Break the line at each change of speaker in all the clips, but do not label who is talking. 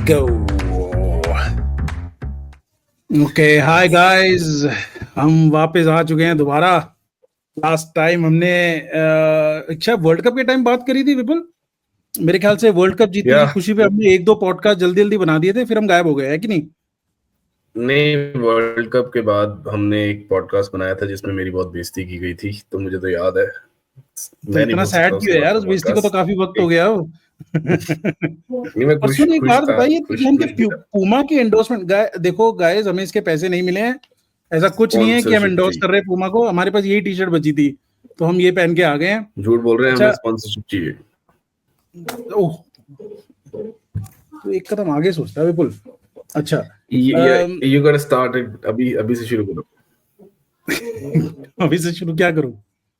go. Okay, hi guys. हम वापस आ चुके हैं दोबारा. लास्ट टाइम हमने अच्छा वर्ल्ड कप के टाइम बात करी थी विपुल. मेरे ख्याल से वर्ल्ड कप जीतने की खुशी पे हमने एक दो पॉडकास्ट जल्दी जल्दी बना दिए थे, फिर हम गायब हो गए, है कि नहीं?
नहीं, वर्ल्ड कप के बाद हमने एक पॉडकास्ट बनाया था जिसमें मेरी बहुत बेइज्जती की गई थी, तो मुझे तो याद है.
तो इतना सैड क्यों है यार? उस बेइज्जती को तो काफी वक्त हो गया अब.
मैं
और सुन, एक बात बताइए, हम
खुश
पूमा की एंडोर्समेंट देखो गाइस, हमें इसके पैसे नहीं मिले हैं. ऐसा कुछ नहीं है कि हम एंडोर्स कर रहे हैं पूमा को. हमारे पास यही टी शर्ट बची थी तो हम ये पहन के आ गए हैं.
झूठ बोल रहे हैं. हमें स्पॉन्सरशिप चाहिए.
ओह, तो एक कदम आगे सोचता है विपुल. अच्छा,
यू गॉट स्टार्ट इट. अभी से शुरू करो.
अभी से शुरू क्या करूं?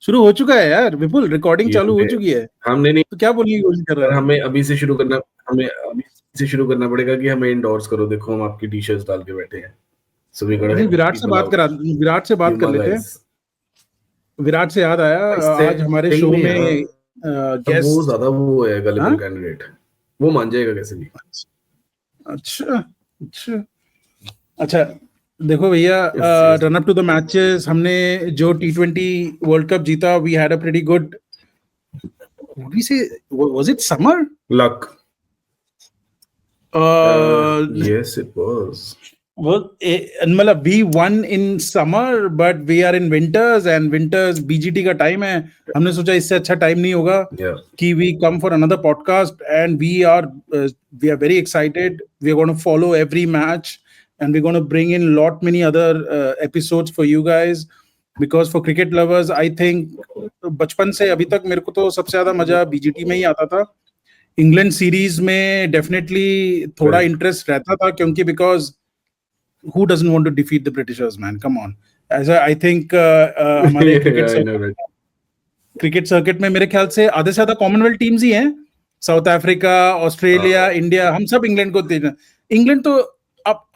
शुरू हो चुका है यार विपुल, रिकॉर्डिंग चालू हो चुकी है.
हमने नहीं
तो क्या बोलने की कोशिश कर रहा है?
हमें अभी से शुरू करना पड़ेगा कि हमें एंडोर्स करो. देखो हम आपकी टी शर्ट डाल के बैठे हैं. सो वी गॉट
विराट से बात कर लेते हैं. विराट से याद आया, आज हमारे शो में गेस्ट
वो ज्यादा वो है गलेबल कैंडिडेट. वो मान जाएगा कैसे भी.
अच्छा देखो भैया, run up to the matches, हमने जो T20 वर्ल्ड कप जीता, we had a pretty good, we say was it summer
luck. Yes, it was.
मतलब we won in summer but we are in winters and winters BGT का time है. हमने सोचा इससे अच्छा टाइम नहीं होगा कि we come for another podcast and we are very excited. We are going to follow every match and we're going to bring in lot many other episodes for you guys because for cricket lovers I think बचपन से अभी तक मेरे को तो सबसे ज्यादा मजा BGT में ही आता था. इंग्लैंड सीरीज में डेफिनेटली थोड़ा इंटरेस्ट रहता था क्योंकि because who doesn't want to defeat the Britishers, man? Come on. As I think हमारे क्रिकेट सर्किट में मेरे ख्याल से आधे से ज्यादा कॉमनवेल्थ टीम्स ही हैं. साउथ अफ्रीका, ऑस्ट्रेलिया, इंडिया, हम सब इंग्लैंड को देना. इंग्लैंड तो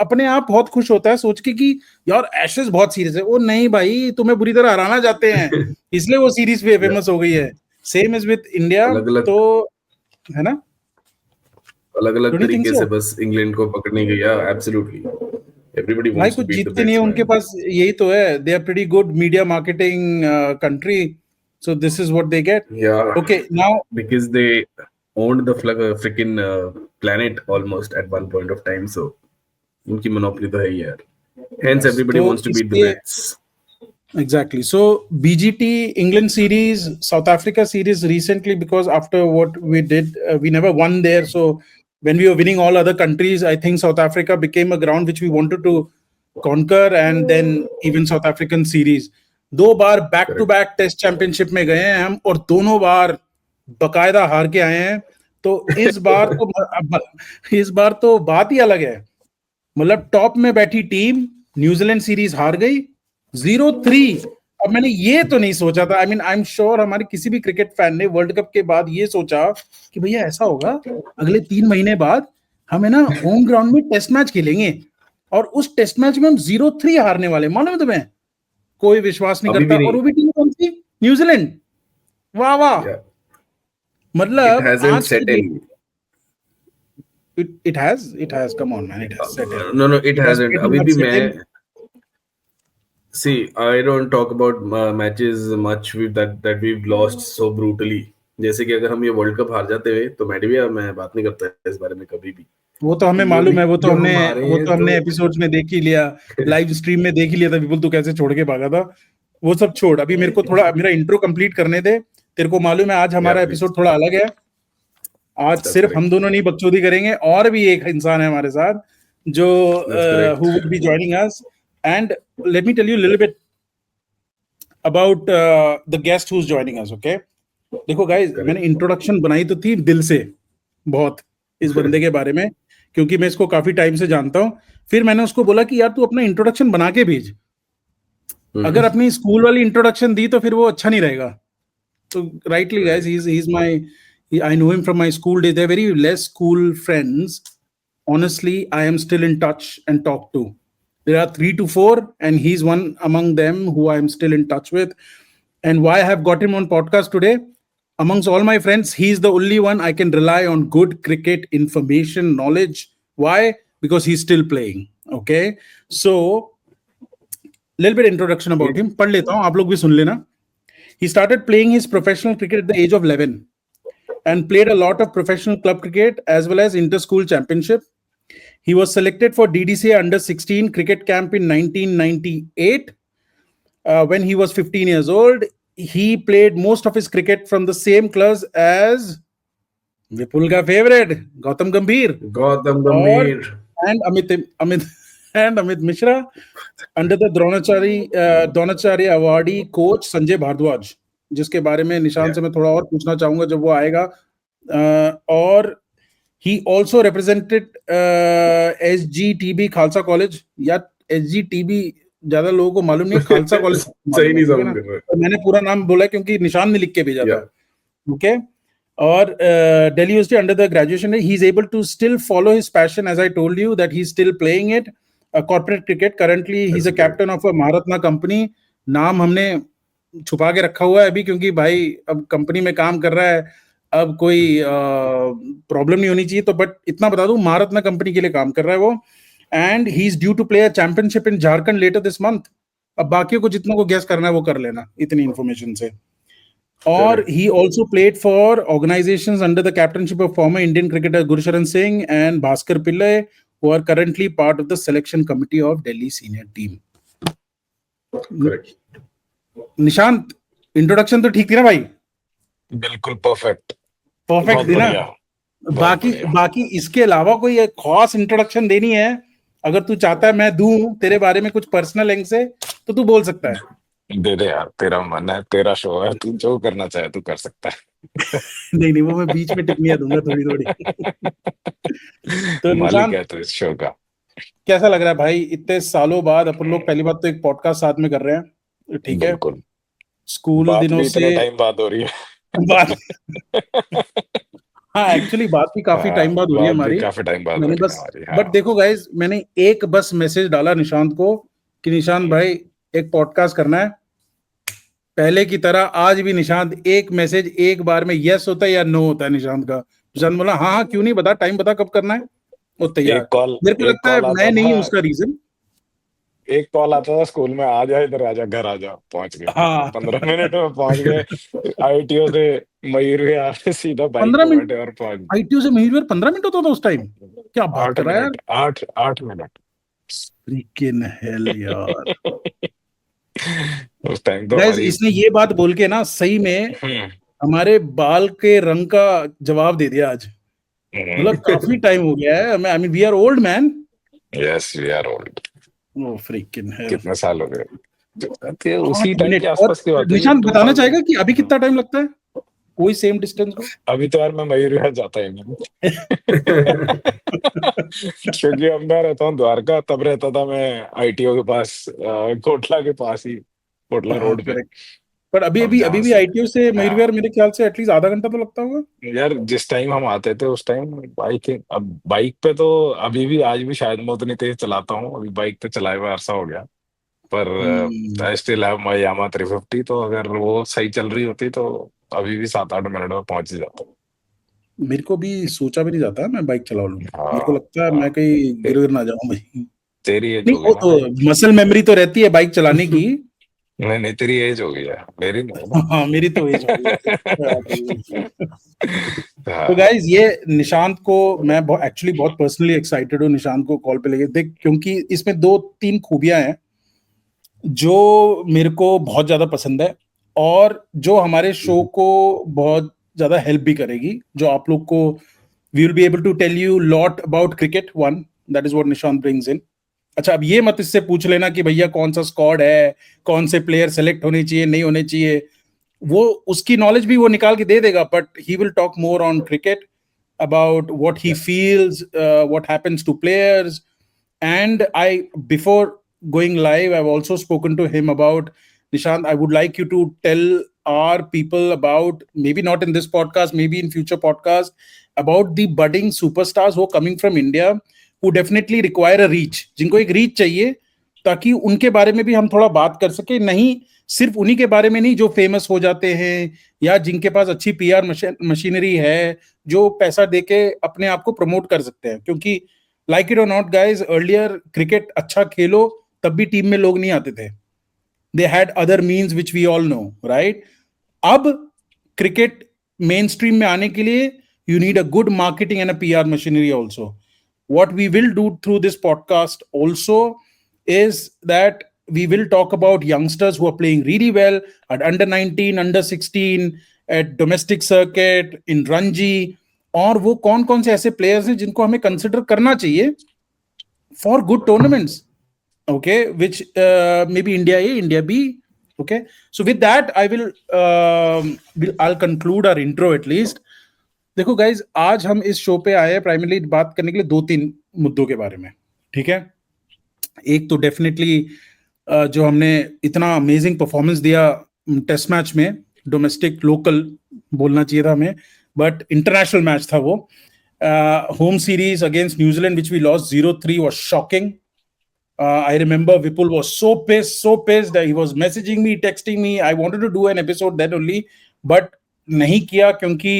अपने आप बहुत खुश होता है सोच के कि यार एशेज बहुत सीरीज है. वो नहीं भाई, तुम्हें बुरी तरह हराना चाहते हैं इसलिए वो सीरीज पे फेमस हो गई है. Same is with India. तो है ना,
अलग-अलग तरीके से बस इंग्लैंड को पकड़ने गया. Absolutely everybody wants to beat the
जीतते नहीं है उनके पास. यही तो है, they are pretty good media marketing country, so this is what they get. Okay, now
because they owned the freaking planet almost at one point of time, so उनकी monopoly तो है ही यार. Hence everybody wants to beat the Brits.
Exactly. So BGT, England series, South Africa series recently, because after what we did, we never won there. So when we were winning all other countries, I think South Africa became a ground which we wanted to conquer, and then even South African series. 2 बार back to back test championship में गए हैं हम और दोनों बार बकायदा हार के आए हैं. तो इस बार तो बात ही अलग है. मतलब टॉप में बैठी टीम न्यूजीलैंड सीरीज हार गई 0-3. अब मैंने ये तो नहीं सोचा था, आई एम श्योर हमारे किसी भी क्रिकेट फैन ने वर्ल्ड कप के बाद ये सोचा कि भैया ऐसा होगा अगले 3 महीने बाद हम है ना होम ग्राउंड में टेस्ट मैच खेलेंगे और उस टेस्ट मैच में हम 0-3 हारने वाले. मालूम है तुम्हें? कोई विश्वास नहीं करता. और वो भी टीम कौन सी? न्यूजीलैंड. वाह वाह. मतलब it has come on man, it has set in.
No, it hasn't. अभी भी मैं see, I don't talk about matches much that we've lost so brutally. जैसे कि अगर हम ये वर्ल्ड कप हार जाते हुए तो मैं बात नहीं करता इस बारे में कभी भी.
वो तो हमें मालूम है, वो तो हमने एपिसोड्स में देख ही लिया, लाइव स्ट्रीम में देख ही लिया था विपुल तू कैसे छोड़ के भागा था. वो सब छोड़, अभी मेरे को थोड़ा मेरा इंट्रो कंप्लीट करने दे. तेरे को मालूम है आज हमारा एपिसोड थोड़ा अलग है. आज सिर्फ हम दोनों नहीं बकचोदी करेंगे, और भी एक इंसान है हमारे साथ जो who would be joining us. And let me tell you a little bit about the guest who's joining us, okay? देखो guys, मैंने इंट्रोडक्शन बनाई तो थी दिल से बहुत इस बंदे के बारे में, क्योंकि मैं इसको काफी टाइम से जानता हूँ. फिर मैंने उसको बोला कि यार तू अपना इंट्रोडक्शन बना के भेज. अगर अपनी स्कूल वाली इंट्रोडक्शन दी तो फिर वो अच्छा नहीं रहेगा. तो rightly guys, he's my, I know him from my school days. They're very less school friends. Honestly, I am still in touch and talk to. There are 3 to 4 and he's one among them who I am still in touch with. And why I have got him on podcast today? Amongst all my friends, he's the only one I can rely on good cricket information, knowledge Why? Because he's still playing. Okay, so little bit introduction about him. पढ़ लेता हूँ, आप लोग भी सुन लेना. He started playing his professional cricket at the age of 11 and played a lot of professional club cricket as well as inter-school championship. He was selected for DDCA under 16 cricket camp in 1998. When he was 15 years old, he played most of his cricket from the same clubs as Vipul ka favorite Gautam Gambhir and Amit Mishra under the Dronacharya awardee coach Sanjay Bhardwaj, जिसके बारे में निशान से मैं थोड़ा और पूछना चाहूंगा जब वो आएगा. और he also represented SGTB Khalsa college, या SGTB ज्यादा लोगों को मालूम नहीं, खालसा कॉलेज
सही नहीं समझ कर रहा.
मैंने पूरा नाम बोला क्योंकि निशान ने लिख के भेजा था. ओके, और Delhi University under the graduation, he is able to still follow his passion, as I told you that he's still playing it, corporate cricket. Currently he's a captain of a Maharatna company. नाम हमने छुपा के रखा हुआ है अभी, क्योंकि भाई अब कंपनी में काम कर रहा है, अब कोई प्रॉब्लम नहीं होनी चाहिए. तो बट इतना बता दूं, महारत्ना कंपनी के लिए काम कर रहा है वो. And he is due to play a championship in Jharkhand later this month. अब बाकियों को जितना को गेस करना है वो कर लेना इतनी इंफॉर्मेशन से. और he also played for organizations under the captainship of former Indian cricketer Gursharan Singh and Bhaskar Pillai, who are currently part of the selection committee of Delhi senior team.
Correct.
Nishant, introduction तो ठीक थी ना भाई?
बिल्कुल perfect
थी ना? बाकी इसके अलावा कोई एक खास इंट्रोडक्शन देनी है, अगर तू चाहता है मैं दूं तेरे बारे में कुछ पर्सनल एंग से, तो तू बोल सकता है.
दे दे यार, तेरा मन है, तेरा शो है, तू जो करना चाहे तू कर सकता है.
नहीं वो मैं बीच में टिप्पणियां दूंगा थोड़ी. तो
मालिक है तो इस शो का.
कैसा लग रहा है भाई, इतने सालों बाद अपन लोग पहली बात तो एक पॉडकास्ट साथ में कर रहे हैं, ठीक है? स्कूल दिनों से
टाइम बाद हो रही है
बात. हाँ, एक्चुअली बात भी काफी टाइम बाद हो रही है हमारी,
काफी टाइम बाद.
मैंने बस बट देखो गाइस, मैंने एक बस मैसेज डाला निशांत को कि निशांत भाई एक पॉडकास्ट करना है. पहले की तरह आज भी निशांत एक मैसेज एक बार में यस होता है या नो होता है निशांत का. निशांत बोला हाँ क्यों नहीं, बता टाइम बता कब करना है, वो तैयार. मेरे को लगता है मैं नहीं हूँ उसका रीजन.
एक कॉल आता था स्कूल में, आ जा इधर, आजा घर, आजा. पहुंच गए. 15 मिनट में पहुंच गए. ITO से मयूर गया सीधा बाइक पे बैठे और पहुंच.
ITO से मयूर 15 मिनट होता था उस टाइम? क्या बात कर रहा है यार?
8 मिनट.
फ्रीकिंग हेल यार.
उस टाइम तो
इसने ये बात बोल के ना सही में हमारे बाल के रंग का जवाब दे दिया आज. मतलब काफी टाइम हो गया है. I mean we are old man.
Yes we are old.
Oh freaking hell.
कितने साल हो गए? उसी टाइम के आसपास की बात है.
निशांत बताना चाहेगा कि अभी कितना टाइम लगता है कोई सेम डिस्टेंस को?
अभी तो यार मैं मयूर जाता ही नहीं. क्योंकि अब मैं रहता हूँ द्वारका, तब रहता था मैं ITO के पास, कोटला के पास ही, कोटला रोड पे.
पर अभी भी ITO से मयूर मेरे ख्याल से एटलीस्ट आधा घंटा तो लगता होगा
यार. जिस टाइम हम आते थे उस टाइम बाइक, अब बाइक पे तो अभी भी आज भी शायद मैं उतनी तेज चलाता हूँ. अभी बाइक पे चलाए हुए अरसा हो गया, पर आई स्टिल हैव माय यामा 350. तो अगर वो सही चल रही होती तो अभी भी 7-8 मिनट में पहुंच ही जाता.
मेरे को भी सोचा भी नहीं जाता मैं बाइक चला लूं. मेरे को लगता है मैं कहीं गिर ना जाऊं भाई.
तेरी एज
नहीं, तो मसल मेमोरी तो रहती है बाइक चलाने की.
नहीं तेरी एज हो गई है, मेरी नहीं.
हाँ मेरी तो एज हो गई. तो गाइस, ये निशांत को मैं एक्चुअली बहुत पर्सनली एक्साइटेड हूँ निशांत को कॉल पे लेके. देख, क्योंकि इसमें 2-3 खूबियां हैं जो मेरे को बहुत ज्यादा पसंद है और जो हमारे शो को बहुत ज्यादा हेल्प भी करेगी. जो आप लोग को we will be able to tell you lot about cricket. One, that is what Nishant brings in. अच्छा, अब ये मत इससे पूछ लेना कि भैया कौन सा स्क्वाड है, कौन से प्लेयर सेलेक्ट होने चाहिए नहीं होने चाहिए. वो उसकी नॉलेज भी वो निकाल के दे देगा, but he will talk more on cricket, about what he feels, what happens two players. And I, before going live, I've also spoken to him about, Nishant, I would like you to tell our people about, maybe not in this podcast, maybe in future podcast, about the budding superstars who are coming from India, who definitely require a reach. जिनको एक reach चाहिए ताकि उनके बारे में भी हम थोड़ा बात कर सके. नहीं सिर्फ उन्हीं के बारे में नहीं जो फेमस हो जाते हैं या जिनके पास अच्छी PR मशीनरी है, जो पैसा देके अपने आप को प्रमोट कर सकते हैं. क्योंकि लाइक इट और नॉट गाइज, अर्लियर क्रिकेट अच्छा खेलो तब भी टीम में लोग नहीं आते थे. They had other means which we all know, right? अब क्रिकेट मेन स्ट्रीम में आने के लिए you need a good marketing and a PR machinery also. What we will do through this podcast also is that we will talk about youngsters who are playing really well at under 19, under 16, at domestic circuit, in Ranji, और वो कौन कौन से ऐसे players हैं जिनको हमें consider करना चाहिए for good tournaments. Okay, which maybe India A, India B. Okay, so with that, I'll conclude our intro at least. देखो guys, आज हम इस शो पे आए हैं प्राइमरली बात करने के लिए 2-3 मुद्दों के बारे में. ठीक है, एक तो डेफिनेटली जो हमने इतना अमेजिंग परफॉर्मेंस दिया टेस्ट मैच में, डोमेस्टिक लोकल बोलना चाहिए था हमें, बट इंटरनेशनल मैच था वो. Home series against New Zealand which we lost 0-3 was shocking. I remember Vipul was so pissed that he was messaging me, texting me. I wanted to do an episode then only, but nahi kiya kyunki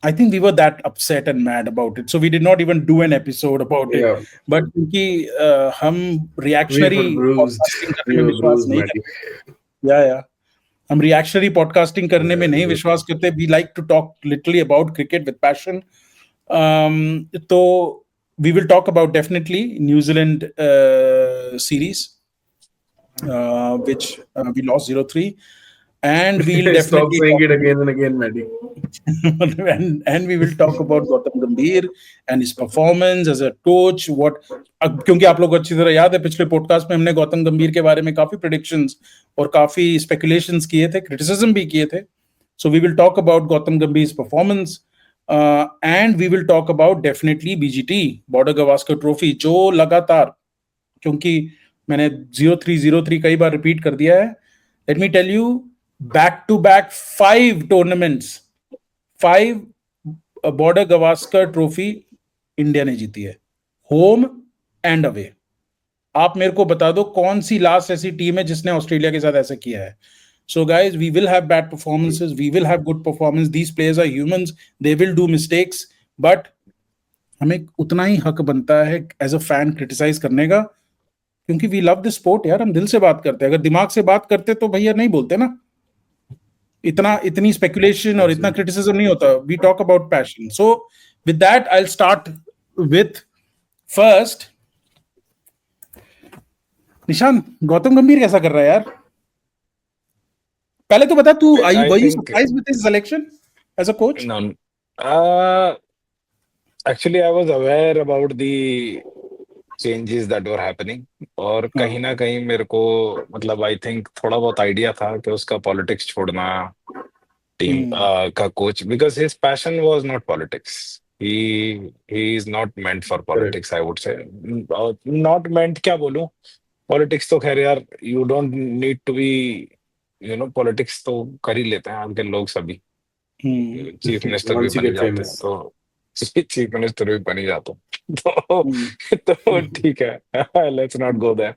I think we were that upset and mad about it. So we did not even do an episode about it.
Yeah.
But kyunki hum reactionary podcasting karne mein vishwas nahi karte. Yeah. हम reactionary podcasting करने में नहीं विश्वास करते. We like to talk literally about cricket with passion. तो we will talk about definitely New Zealand series, which we lost 0-3, and we'll definitely
stop saying it again and again, Maddie.
and we will talk about Gautam Gambhir and his performance as a coach. क्योंकि आप लोग अच्छी तरह याद है पिछले podcast में हमने गौतम गंभीर के बारे में काफी प्रेडिक्शंस और काफी स्पेकुलेशंस किए थे, क्रिटिसिज्म भी किए थे. So we will talk about Gautam Gambhir's performance. And we will talk about definitely BGT, Border Gavaskar Trophy, जो लगातार, क्योंकि मैंने 0-3 कई बार रिपीट कर दिया है. Let me tell you, back to back 5 tournaments, 5 Border Gavaskar Trophy India ने जीती है, होम एंड अवे. आप मेरे को बता दो कौन सी लास्ट ऐसी टीम है जिसने ऑस्ट्रेलिया के साथ ऐसा किया है. So guys, we will have bad performances, we will have good performance. These players are humans, they will do mistakes, but हमें उतना ही हक बनता है as a fan criticize करने का, क्योंकि we love this sport यार. हम दिल से बात करते हैं. अगर दिमाग से बात करते तो भैया नहीं बोलते ना, इतनी speculation और इतना criticism नहीं होता. We talk about passion. So with that, I'll start with first निशान. गौतम गंभीर कैसा कर रहा है यार? पहले तो बता तू, were you surprised with his selection as a coach?
No. Actually, I was aware about the changes that were happening, और कहीं ना कहीं मेरे को मतलब I think थोड़ा बहुत आइडिया था कि उसका पॉलिटिक्स छोड़ना टीम का coach, because his passion was not politics. He is not meant for politics, I would say. Not meant क्या बोलूं, पॉलिटिक्स तो खैर यार you don't need to be, politics तो कर ही लेते हैं आजकल लोग सभी. चीफ मिनिस्टर भी बन जाते हैं, तो चीफ मिनिस्टर भी बन ही जाते हैं, तो ठीक है, let's not go there.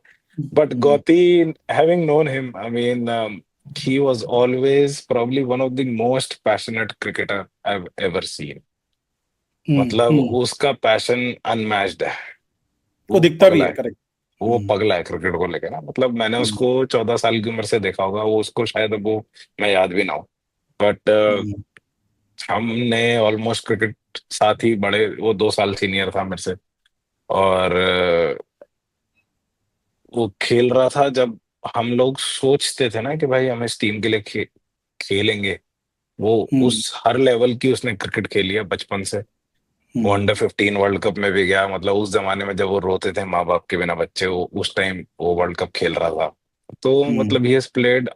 But Gauti, having known him, I mean he was always probably one of the most passionate cricketer I've ever seen. मतलब उसका पैशन अनमैच्ड है,
वो दिखता भी है. करेक्ट,
वो पगला है क्रिकेट को लेकर ना. मतलब मैंने उसको 14 साल की उम्र से देखा होगा, वो उसको शायद अब वो मैं याद भी ना हो, बट हमने ऑलमोस्ट क्रिकेट साथ ही बड़े, वो 2 साल सीनियर था मेरे से, और वो खेल रहा था जब हम लोग सोचते थे ना कि भाई हम इस टीम के लिए खेलेंगे. वो उस हर लेवल की उसने क्रिकेट खेली है बचपन से. वो अंडर 15 वर्ल्ड कप में भी गया. मतलब उस जमाने में जब वो रोते थे माँ बाप के बिना बच्चे, वो उस टाइम वो वर्ल्ड कप खेल रहा था. तो मतलब he has played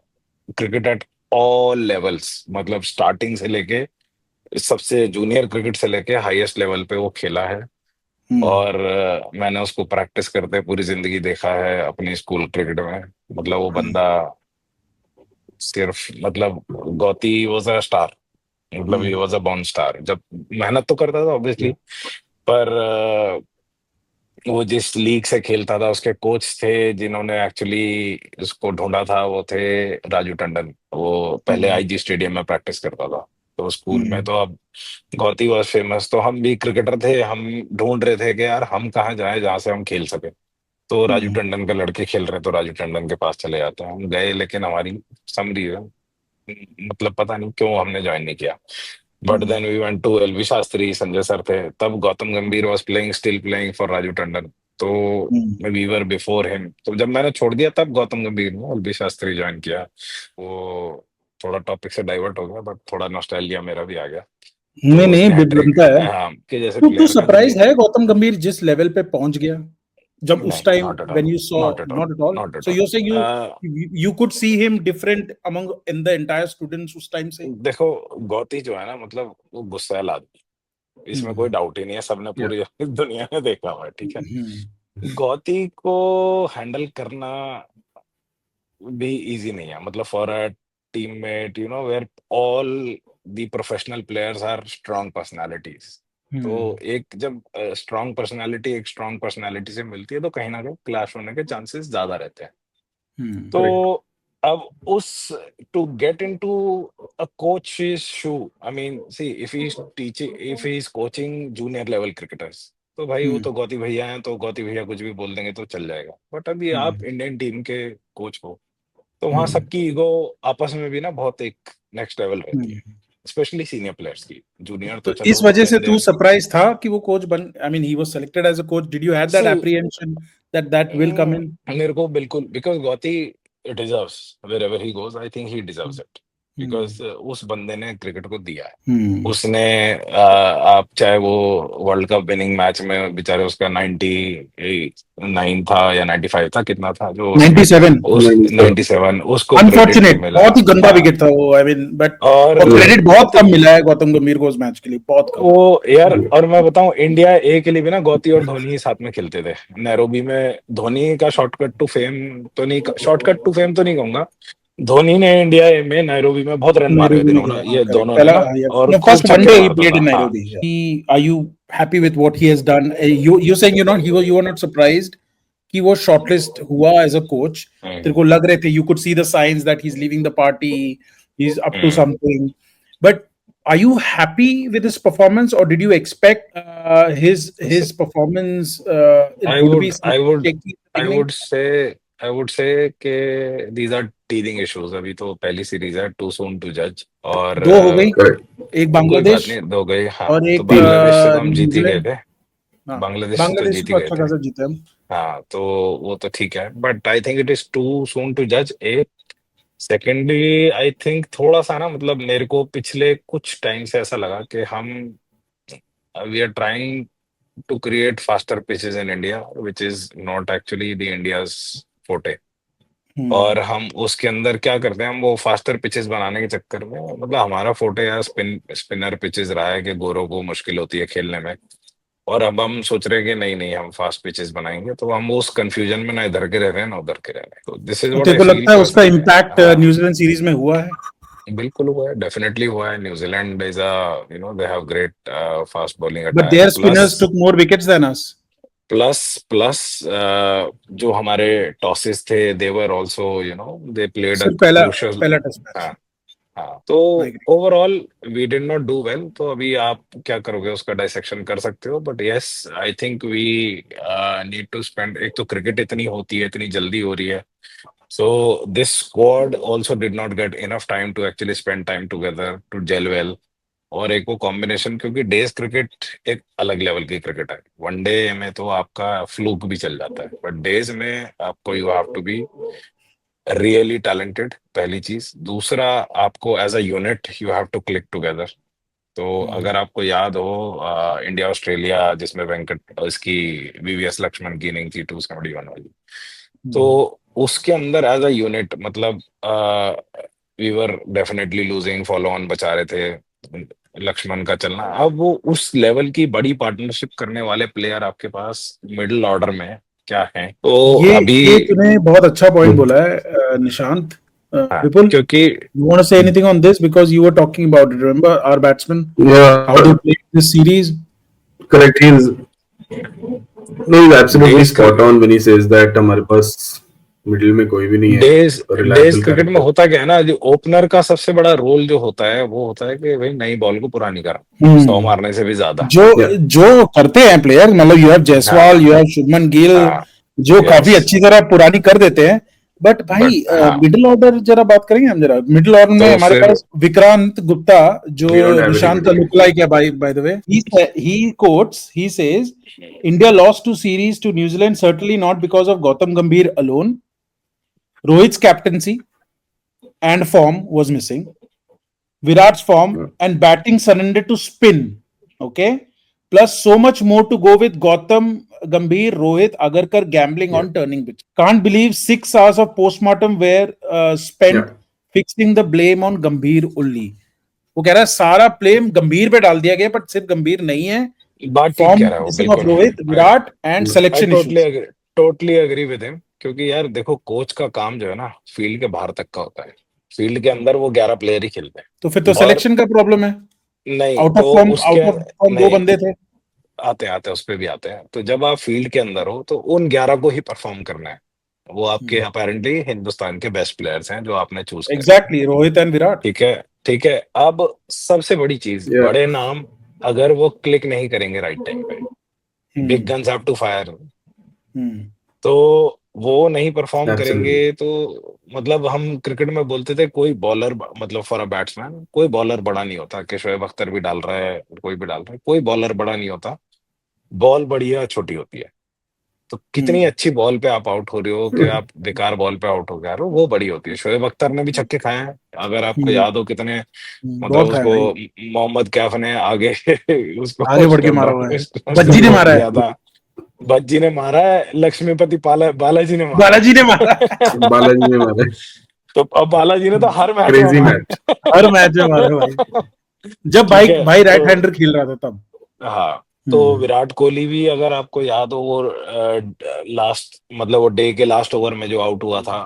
cricket at all levels. मतलब स्टार्टिंग से लेके सबसे जूनियर क्रिकेट से लेके हाईएस्ट लेवल पे वो खेला है. और मैंने उसको प्रैक्टिस करते पूरी जिंदगी देखा है अपनी स्कूल क्रिकेट में. मतलब वो बंदा सिर्फ, मतलब गौती वाज अ स्टार. मतलब he was a born star. जब मेहनत तो करता था ऑब्वियसली, पर वो जिस लीग से खेलता था उसके कोच थे जिन्होंने एक्चुअली उसको ढूंढा था, वो थे राजू टंडन. वो पहले आईजी स्टेडियम में प्रैक्टिस करता था. तो स्कूल में तो अब गौती वॉज फेमस, तो हम भी क्रिकेटर थे, हम ढूंढ रहे थे कि यार हम कहाँ जाए जहाँ से हम खेल सके। तो राजू टंडन के लड़के खेल रहे, तो राजू टंडन के पास चले जाते हैं। हम गए, लेकिन हमारी सम रीजन, मतलब पता नहीं क्यों हमने ज्वाइन नहीं किया। But then we went to LB Shastri, Sanjay sir थे तब, Gautam Gambhir was playing, still playing for Raju Tandon. तो वी वर बिफोर हिम। तो जब मैंने छोड़ दिया तब गौतम गंभीर ने एलवी शास्त्री ज्वाइन किया। वो थोड़ा टॉपिक से डाइवर्ट हो गया, बट थोड़ा नॉस्टैल्जिया मेरा भी आ गया।
नहीं
तो
नहीं,
उसने हैट्रिक,
बनता है।
हाँ, कि जैसे
तू
प्लेयर में
सरप्राइज
दिल्ली,
है गौतम गंभीर जिस लेवल पे पहुंच गया जब उस
नहीं,
time
not at
when
all,
you saw?
Not at all,
not at all.
Not at
so you से
all.
you could see him different among in the entire students उस टाइम से?
देखो, गौती जो है ना, मतलब वो गुस्सैल आदमी, इसमें कोई डाउट ही नहीं है, सबने
Yeah.
पूरी दुनिया में देखा हुआ है, ठीक है।
हम्म,
गौती को हैंडल करना भी इजी नहीं है, मतलब for a teammate, you know, where all the professional players are strong personalities. तो एक जब स्ट्रांग पर्सनालिटी एक स्ट्रांग पर्सनालिटी से मिलती है, तो कहीं ना कहीं क्लैश होने के चांसेस ज्यादा रहते हैं।
Correct.
तो अब उस, to get into a coach's shoe, I mean, see, if he's teaching, if he's coaching junior level cricketers, तो भाई वो तो गौती भैया हैं, तो गौती भैया कुछ भी बोल देंगे तो चल जाएगा। बट अभी आप इंडियन टीम के कोच हो, तो वहां सबकी ईगो आपस में भी ना बहुत एक नेक्स्ट लेवल रहती है, स्पेशली सीनियर प्लेयर्स की। जूनियर तो
तो
चलो
इस वजह से
when
तू
they're-
सरप्राइज था कि वो कोच बन, I mean he was selected as a coach? Did you have that
See,
apprehension that will come in?
मेरे को बिल्कुल, because Gauti deserves, wherever he goes, I think he deserves it, because उस बंदे ने क्रिकेट को दिया है। उसने आप चाहे वो वर्ल्ड कप विनिंग मैच में बेचारे उसका 99 था या 95 था, कितना था जो
97
उस
97.
97 उसको क्रेडिट
अनफॉर्चुनेट,
मिला।
बहुत ही गंदा
हाँ,
विकेट था वो, आई मीन, बट
और
और क्रेडिट बहुत कम मिला है गौतम गंभीर को उस मैच के लिए, बहुत कम।
वो यार, और मैं बताऊं, इंडिया ए के लिए भी ना गौती और धोनी ही साथ में खेलते थे नैरोबी में। धोनी का शॉर्टकट टू फेम तो नहीं, शॉर्टकट टू फेम तो नहीं कहूंगा, धोनी ने इंडिया ए में नैरोबी में बहुत रन मारे
नैरोबी में
दोनों,
खेला,
ये
करेक्ट।
दोनों ने
पहला,
ना, और
no,
खूब
first one
छक्के
day he
मारता
played
था।
in
हाँ,
Nairobi. Are you happy with what he has done? You saying you were not surprised कि वो shortlist हुआ as a coach? तेरे को लग रहे थे, you could see the signs that he's leaving the party, he's up to something. But are you happy with his performance, or did you expect his performance
I
would be
would, I would,
shaky at the
I
beginning?
would say कि these are teething issues। अभी तो पहली series है, too soon to judge। और
दो हो गई,
Correct.
एक
कोई बात
बांग्लादेश
नहीं, दो गए। हाँ,
और
तो
एक
बांग्लादेश से तो हम जीत ही गए
न्यूजीलैंड।
थे,
हाँ,
बांग्लादेश से तो
बांग्लादेश
जीत
से
ही
तो
गए
अच्छा
थे।
खासा जीते हम।
हाँ, तो वो तो ठीक है, but I think it is too soon to जज। ए, सेकेंडली, आई थिंक थोड़ा सा ना, मतलब मेरे को पिछले कुछ टाइम से ऐसा लगा कि हम, we are trying to create faster pitches in India, which is not actually the India's forte. और हम उसके अंदर क्या करते हैं, हम वो फास्टर पिचेस बनाने के चक्कर में, मतलब हमारा फोटे यार स्पिनर पिचेस रहा है कि गोरों को मुश्किल होती है खेलने में। और अब हम सोच रहे हैं कि नहीं नहीं, हम फास्ट पिचेस बनाएंगे, तो हम उस कंफ्यूजन में ना इधर के रह रहे हैं ना उधर के रह रहे हैं। तो दिस इज
तो
व्हाट
तेरे
आई
को
फील
लगता है उसका
पर्सनली।
इम्पैक्ट
हाँ,
न्यूजीलैंड सीरीज में हुआ है?
बिल्कुल हुआ है, डेफिनेटली हुआ है। New Zealand is a, you know, they have great fast bowling
but
attack,
there
plus
spinners took more wickets than us.
Plus plus जो हमारे टॉसेस थे, they were also, you know, they played a
सिर्फ पहला
crucial.
पहला test match.
हाँ, हाँ, तो
I agree.
Overall we did not do well. तो अभी आप क्या करोगे उसका डाइसेक्शन कर सकते हो, but yes, I think we need to spend. एक तो क्रिकेट इतनी होती है, इतनी जल्दी हो रही है, so this squad also did not get enough time to actually spend time together to gel well. और एक वो कॉम्बिनेशन, क्योंकि डेज क्रिकेट एक अलग लेवल की क्रिकेट है। वनडे में तो आपका फ्लूक भी चल जाता है, बट डेज में आपको, you have to be really talented, पहली चीज। दूसरा, आपको as a unit you have to click together. तो अगर आपको याद हो इंडिया ऑस्ट्रेलिया, जिसमें वेंकट, इसकी वीवीएस लक्ष्मण की इनिंग थी 271 वाली, तो उसके अंदर एज अ यूनिट, मतलब we were definitely losing, follow on बचा रहे थे, लक्ष्मण का चलना। अब वो उस लेवल की बड़ी पार्टनरशिप करने वाले प्लेयर आपके पास मिडिल ऑर्डर में क्या है, तो अभी।
ये तूने बहुत अच्छा पॉइंट बोला है निशांत।
हाँ,
विपुल,
क्योंकि
you want to say anything on this, because you were talking about it, remember our batsmen, how they
Yeah,
played this series?
correct. He's absolutely
Days
spot on when he says that हमारे पास middle में कोई भी नहीं है
days
reliable
cricket में होता क्या है ना, जो ओपनर का सबसे बड़ा रोल जो होता है वो होता है कि भाई नई बॉल को पुरानी करा, 100 मारने से भी ज्यादा।
जो करते हैं प्लेयर, मतलब you have Jaiswal, you have Shubman Gill, जो काफी अच्छी तरह पुरानी कर देते हैं। बट भाई मिडिल ऑर्डर जरा बात करेंगे हम जरा। मिडिल ऑर्डर में हमारे पास विक्रांत गुप्ता, जो निशांत लुकलाइक है by the way, he quotes, he says India lost 2 series to New Zealand certainly not because of Gautam Gambhir alone. Rohit's captaincy and form was missing. Virat's form and batting surrendered to spin. Okay, plus so much more to go with Gautam Gambhir, Rohit, Agarkar gambling on turning pitch. Can't believe 6 hours of postmortem were spent fixing the blame on Gambhir only. वो कह रहा है सारा blame गंभीर पे डाल दिया गया, बट सिर्फ गंभीर नहीं है,
बात ठीक कह रहा है वो, बिल्कुल।
Rohit, Virat and selection issues.
Totally agree with him, क्योंकि यार देखो कोच का काम जो है ना फील्ड के बाहर तक का होता है, फील्ड के अंदर वो 11 प्लेयर ही खेलते हैं।
तो फिर तो सिलेक्शन का प्रॉब्लम है।
नहीं,
आउट ऑफ फॉर्म 2 बंदे थे।
आते उस पे भी आते हैं। तो जब आप फील्ड के अंदर हो तो उन 11 को ही परफॉर्म करना है। वो आपके अपेरेंटली हिंदुस्तान के बेस्ट प्लेयर्स हैं जो आपने चूज किया।
Exactly, Rohit and Virat.
ठीक है। अब सबसे बड़ी चीज, बड़े नाम अगर वो क्लिक नहीं करेंगे राइट टाइम पे, big guns have to fire, तो वो नहीं परफॉर्म करेंगे। तो मतलब हम क्रिकेट में बोलते थे कोई बॉलर, मतलब फॉर अ बैट्समैन कोई बॉलर बड़ा नहीं होता, कि शोएब अख्तर भी डाल रहा है, कोई भी डाल रहा है, कोई बॉलर बड़ा नहीं होता, बॉल बड़ी या छोटी होती है। तो कितनी अच्छी बॉल पे आप आउट हो रहे हो, कि आप बेकार बॉल पे आउट हो गए हो, वो बड़ी होती है। शोएब अख्तर ने भी छक्के खाए हैं, अगर आपको याद हो कितने, मतलब उसको मोहम्मद कैफ ने आगे उसको
आगे बढ़ के मारा हुआ है, बज्जी ने मारा है,
बज्जी ने मारा है, लक्ष्मीपति बालाजी ने
मारा
तो अब बालाजी ने तो हर मैच
में मारा भाई, जब भाई राइट हैंडर खेल रहा था तब।
हाँ, तो विराट कोहली भी अगर आपको याद हो, वो लास्ट, मतलब वो डे के लास्ट ओवर में जो आउट हुआ था,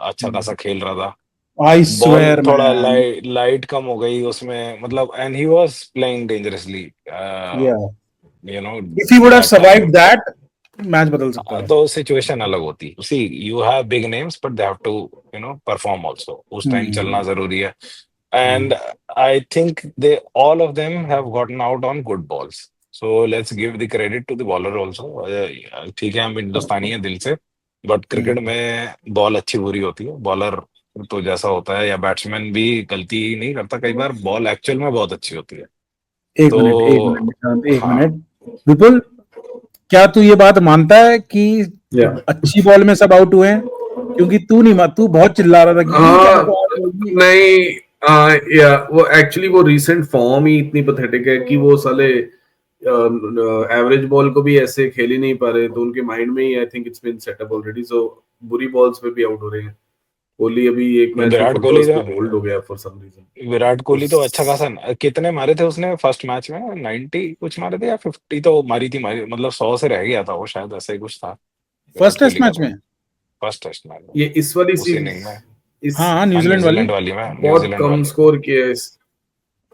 अच्छा खासा खेल रहा था, बॉल थोड़ा लाइट कम हो गई उसमें, मतलब and he was playing dangerously, you know,
if he would have survived that, match बदल सकता है।
तो सिचुएशन अलग होती। See you have big names but they have to perform also, उस टाइम चलना जरूरी है। And I think they all of them have gotten out on good balls, so let's give the credit to the bowler also. ठीक है, हम हिंदुस्तानी है दिल से, बट क्रिकेट में बॉल अच्छी बुरी होती है, बॉलर तो जैसा होता है, या बैट्समैन भी गलती नहीं करता, कई बार बॉल एक्चुअल में बहुत अच्छी होती है।
एक मिनट विपुल, क्या तू ये बात मानता है कि अच्छी बॉल में सब आउट हुए हैं? क्योंकि तू बहुत चिल्ला रहा था कि
नहीं, वो एक्चुअली वो रीसेंट फॉर्म ही इतनी पैथेटिक है कि वो साले एवरेज बॉल को भी ऐसे खेल ही नहीं पा रहे, तो उनके माइंड में ही I think it's been set up already, so बुरी बॉल्स पे भी आउट हो रहे हैं। कोहली अभी एक मैच
विराट कोहली
होल्ड हो गया for some reason.
Virat Kohli तो अच्छा खासा, कितने मारे थे उसने फर्स्ट मैच में? 90 कुछ मारे थे या 50 तो मारी थी, मतलब 100 से रह गया था वो, शायद ऐसा ही कुछ था
फर्स्ट टेस्ट मैच में।
ये इस वाली
सीरीज में,
हाँ, न्यूजीलैंड वाली
में बहुत कम स्कोर किया है।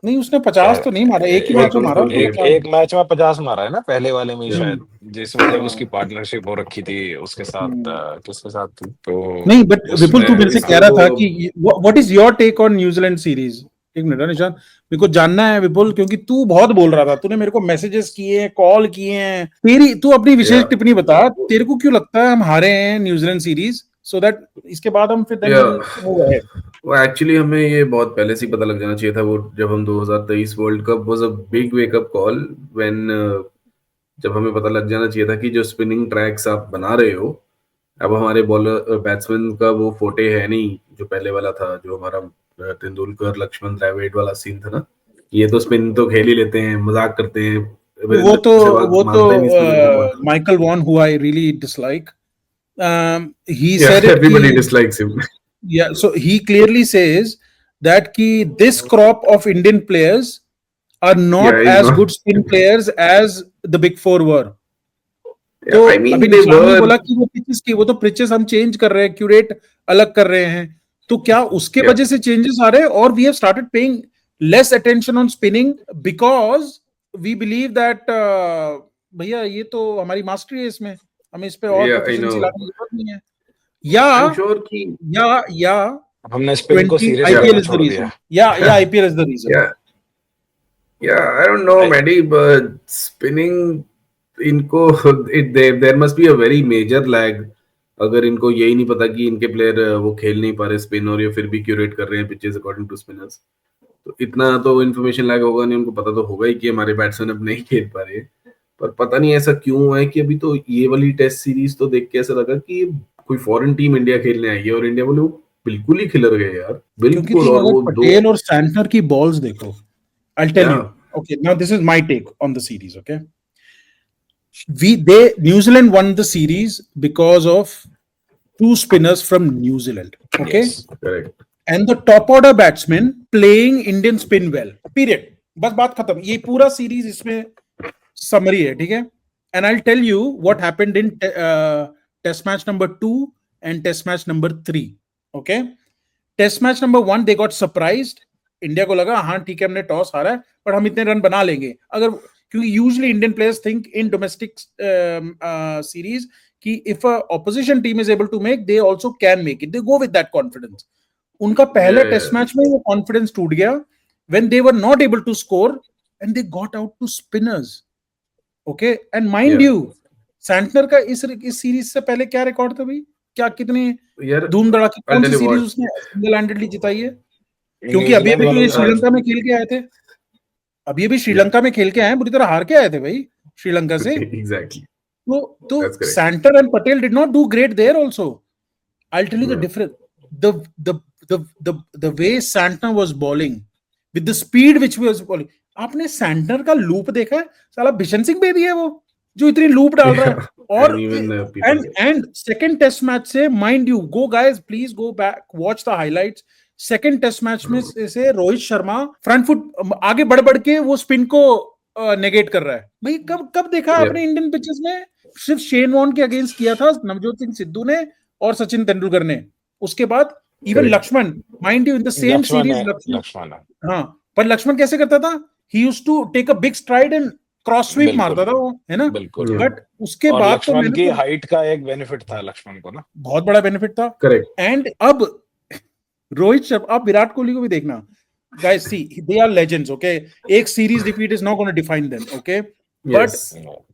नहीं, उसने 50 तो नहीं मारा, एक ही मैच में मारा,
एक मैच में 50 मारा है ना, पहले वाले में शायद, जिसमें जब उसकी पार्टनरशिप हो रखी थी उसके साथ, किसके साथ थी तो
नहीं। बट विपुल, तू मेरे से कह रहा था कि what is your take on New Zealand series? एक मिनट निशान, मेरे को जानना है विपुल, क्योंकि तू बहुत बोल रहा था, तूने मेरे को मैसेजेस किए, कॉल किए हैं, तू अपनी विशेष टिप्पणी बता, तेरे को क्यों लगता है हम हारे हैं न्यूजीलैंड सीरीज, सो दैट इसके बाद हम फिर
वो एक्चुअली हमें ये बहुत पहले से पता लग जाना चाहिए था। वो जब हम 2023 world cup was a big wake up call when, जब हमें पता लग जाना चाहिए था कि जो स्पिनिंग ट्रैक्स आप बना रहे हो, अब हमारे बॉलर बैट्समैन का वो फोटे है नहीं जो पहले वाला था, जो हमारा तेंदुलकर, लक्ष्मण, द्रविड़ वाला सीन था ना। ये तो स्पिन तो खेल ही लेते हैं, मजाक करते हैं।
वो तो Michael Vaughan, who I really dislike, he said
everybody dislikes him.
Yeah, so he clearly says that this crop of Indian players are not as good spin players as the big four were. तो
I mean, they were,
बोला कि वो तो pitches हम change कर रहे हैं, curate अलग कर रहे हैं, तो क्या उसके वजह से चेंजेस आ रहे हैं? और we have started paying less attention on spinning because we believe that भैया ये तो हमारी मास्टरी है, इसमें हमें इस पे और एफिशिएंसी लाने की जरूरत नहीं है। या
आई एम श्योर कि
या
हमने स्पिन को
20
सीरियस
IPL
लेना
is the
छोड़
reason.
दिया।
या IPL is the reason.
Yeah, I don't know, Maddie, but spinning इनको there must be a very major lag अगर इनको यही नहीं पता कि इनके प्लेयर वो खेल नहीं पा रहे स्पिन और ये फिर भी क्यूरेट कर रहे हैं पिचेस अकॉर्डिंग टू स्पिनर्स, तो इतना तो इन्फॉर्मेशन लैग होगा नहीं, उनको पता तो होगा ही कि हमारे बैट्समैन अब नहीं खेल पा रहे, पर पता नहीं ऐसा क्यों है कि अभी तो ये वाली टेस्ट सीरीज तो देख के ऐसा लगा कि कोई फॉरेन टीम इंडिया खेलने आई है और इंडिया वाले बिल्कुल ही खिलर गए यार, बिल्कुल। और वो
पटेल और सैंटनर की बॉल्स देखो, I'll tell you. Okay, now this is my take on the series. Okay, New Zealand won the series because of 2 spinners from New Zealand. Okay,
Yes,
correct.
And the top order batsmen playing Indian spin well. Period. बस बात खत्म। ये पूरा series इसमें summary है, ठीक है? And I'll tell you what happened in test match number 2 and test match number 3. Okay, test match number 1 they got surprised. India को लगा हाँ ठीक है हमने टॉस हारा है पर हम इतने रन बना लेंगे, अगर क्योंकि usually Indian players think in domestic series कि if a opposition team is able to make they also can make it, they go with that confidence. उनका पहले टेस्ट मैच में वो कॉन्फिडेंस टूट गया when they were not able to score and they got out to spinners. Okay, and mind you Santner का इस series से पहले क्या रिकॉर्ड था भाई, क्या कितनी धूम धड़ाके कौन सी सीरीज उसने सिंगल हैंडेडली जिताई है? क्योंकि अभी अभी तो ये श्रीलंका में खेल के आए थे, अभी अभी श्रीलंका में खेल के आए, बुरी तरह हार के आए थे भाई श्रीलंका से।
Exactly.
तो Santner and Patel did not do great there also. I'll tell you the difference. The way Santner was bowling with the speed which he was bowling. आपने सैंटनर का लूप देखा है? साला बिशन सिंह बेबी है वो जो इतनी लूप डाल रहा है। और एंड सेकंड टेस्ट मैच से mind you go guys please go back watch the highlights. Second test match में से रोहित शर्मा फ्रंट फुट आगे बढ़ के वो स्पिन को नेगेट कर रहा है। भाई कब देखा आपने इंडियन पिचेस में? सिर्फ शेन वॉर्न के अगेंस्ट किया था नवजोत सिंह सिद्धू ने और सचिन तेंदुलकर ने, उसके बाद even Laxman, mind you in the same series Laxman. हाँ, पर लक्ष्मण कैसे करता था? He used to take a big stride and cross sweep मारता था वो, है ना? बिल्कुल। बट उसके बाद
लक्ष्मण की हाइट का एक बेनिफिट था लक्ष्मण को ना,
बहुत बड़ा बेनिफिट था।
करेक्ट।
एंड अब रोहित शर्मा, आप विराट कोहली को भी देखना, guys see they are legends, okay? एक series defeat is not going to define them, okay? But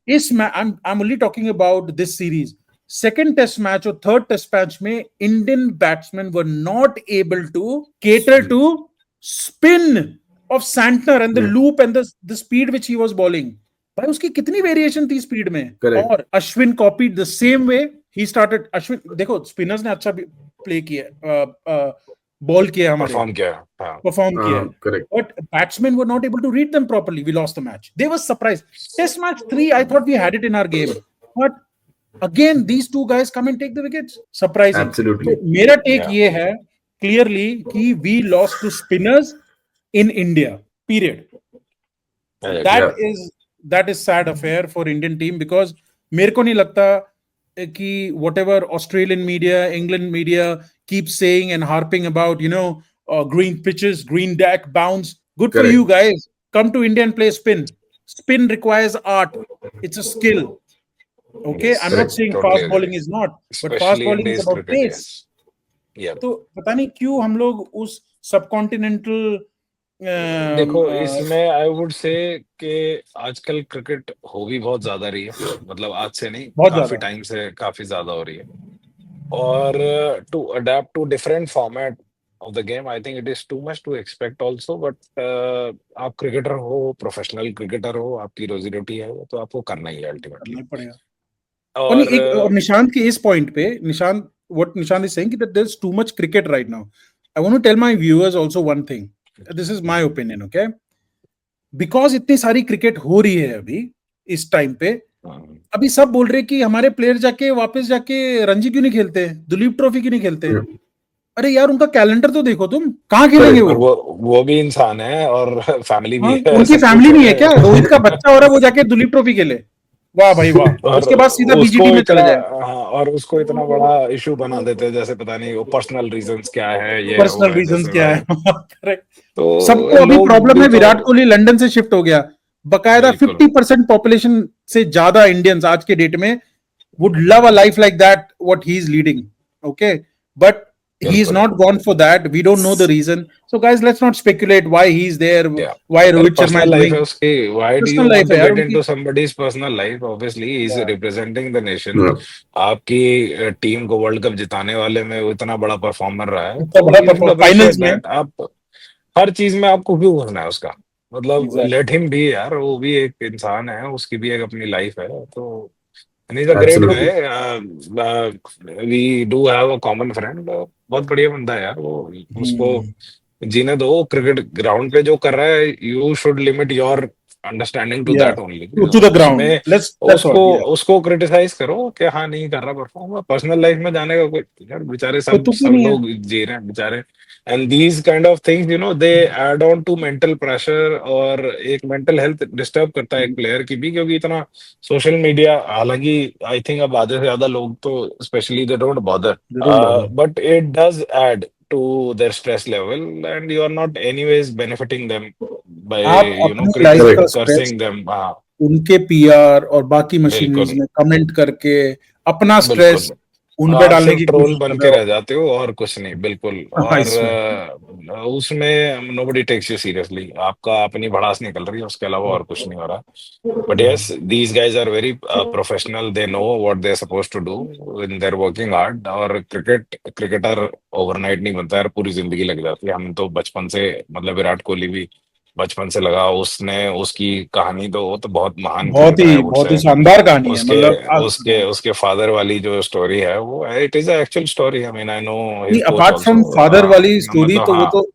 I'm only talking about this series. Second test match or third test match में Indian batsmen were not able to cater to spin of Santner and the loop and the speed which he was bowling. भाई उसकी कितनी variation थी speed में। और Ashwin copied the same way he started. Ashwin देखो spinners ने अच्छा प्ले किया, बॉल किया, हमारे परफॉर्म किया, but batsman were not able to read them properly, we lost the match. They was surprise. Test match 3 I thought we had it in our game, but again these two guys come and take the wickets, surprising. Absolutely. मेरा take ये है clearly कि we lost to spinners in India, period. That is sad affair for Indian team, because मेरे को नहीं लगता कि whatever Australian media, England media keep saying and harping about, green pitches, green deck, bounce. Good for you guys. Come to India and play spin. Spin requires art. It's a skill. Okay, I'm not saying fast bowling is not, but fast bowling is about pace. तो पता नहीं क्यों हम लोग उस सबकॉन्टिनेंटल
देखो इसमें आई would say कि आजकल क्रिकेट हो भी बहुत ज्यादा रही है, मतलब आज से नहीं, काफी टाइम से काफी ज्यादा हो रही है, और to adapt to different format of the game I think it is too much to expect also. But आप क्रिकेटर हो, प्रोफेशनल क्रिकेटर हो, आपकी रोजी रोटी है वो, तो आपको करना ही है अल्टीमेटली पड़ेगा।
और निशांत के इस पॉइंट पे, what Nishant is saying that there's too much cricket right now. I want to tell my viewers also one thing. This is my opinion, okay? Because इतनी सारी क्रिकेट हो रही है अभी इस टाइम पे, अभी सब बोल रहे कि हमारे प्लेयर जाके वापस जाके रणजी क्यों नहीं खेलते, दुलीप ट्रॉफी क्यों नहीं खेलते? अरे यार उनका कैलेंडर तो देखो, तुम कहाँ खेलेंगे?
वो भी इंसान है और फैमिली भी है।
उनकी फैमिली नहीं है क्या? रोहित का बच्चा हो रहा है, वो जाके दुलीप ट्रॉफी खेले? वाह भाई वाह। उसके बाद सीधा बीजीटी में चला जाए।
और उसको इतना बड़ा इशू बना देते हैं जैसे पता नहीं वो पर्सनल रीजंस क्या है, ये
पर्सनल रीजंस क्या है। तो सबको अभी प्रॉब्लम है, विराट कोहली लंदन से शिफ्ट हो गया, बकायदा 50% पॉपुलेशन से ज्यादा इंडियंस आज के डेट में would love a life like that what he is leading. okay, but he's not gone for that. We don't know the reason. So guys, let's not speculate why he's there,
Yeah.
why Rohit Sharma
personal
is
life है
doing.
उसकी. Why do you
Personal life
want
है
to
यार
get
उनकी.
into somebody's personal life? Obviously, he is
Yeah.
representing the nation.
Yeah.
आपकी team को world cup जिताने वाले में वो इतना बड़ा परफॉर्मर रहा है,
इतना
तो
बड़ा
you should
फाइनल्स
appreciate
में.
that. आप हर चीज में आपको क्यों घुसना है उसका? मतलब
Exactly.
लेट हिम भी यार, वो भी एक इंसान है, उसकी भी एक अपनी लाइफ है. तो and he's a great
Absolutely.
guy. We do have a common friend. बहुत बढ़िया बंदा है यार वो. उसको जीने दो. क्रिकेट ग्राउंड पे जो कर रहा है, you should limit your understanding to
Yeah.
That only.
To the ground.
उसमें
That's all. Yeah.
उसको क्रिटिसाइज करो कि हाँ नहीं कर रहा परफॉर्म. पर्सनल लाइफ में जाने का कोई यार, बेचारे
कोई तुक ही
सब
नहीं है.
लोग जी रहे हैं बेचारे. And these kind of things, they add on to mental pressure. और एक मेंटल हेल्थ डिस्टर्ब करता है एक प्लेयर की भी, क्योंकि इतना सोशल मीडिया. हालांकि आई थिंक अब आधे से ज्यादा लोग तो specially they don't bother,
They don't bother.
But it does add to their stress level, and you are not anyways benefiting them by
आप अपनी लाइफ का स्ट्रेस
cursing them. हाँ,
उनके पीआर और बाकी मशीनरीज
बिल्कुल
में कमेंट करके अपना
बिल्कुल.
स्ट्रेस उन पे
आप
डालने
सिर्फ
की
ट्रोल
कोशिश
बन
कर
के
रहे
रह जाते हो और कुछ नहीं. बिल्कुल.
हो. I
और
swear.
उसमें nobody takes you seriously. आपका अपनी भड़ास निकल रही है, उसके अलावा और कुछ नहीं हो रहा. But yes, these guys are very professional. They know what they're supposed to do when they're working hard. और क्रिकेटर ओवरनाइट नहीं बनता यार, पूरी जिंदगी लग जाती है. हम तो बचपन से, मतलब विराट कोहली भी बचपन से लगा. उसने उसकी कहानी तो, वो तो बहुत महान क्रिकेटर है,
बहुत ही शानदार कहानी है.
उसके
मतलब
उसके उसके फादर वाली जो स्टोरी है, वो it is actual story. I mean, I know his
नहीं,
coach
apart from
also.
Father वाली स्टोरी
मतलब
तो वो
हाँ
तो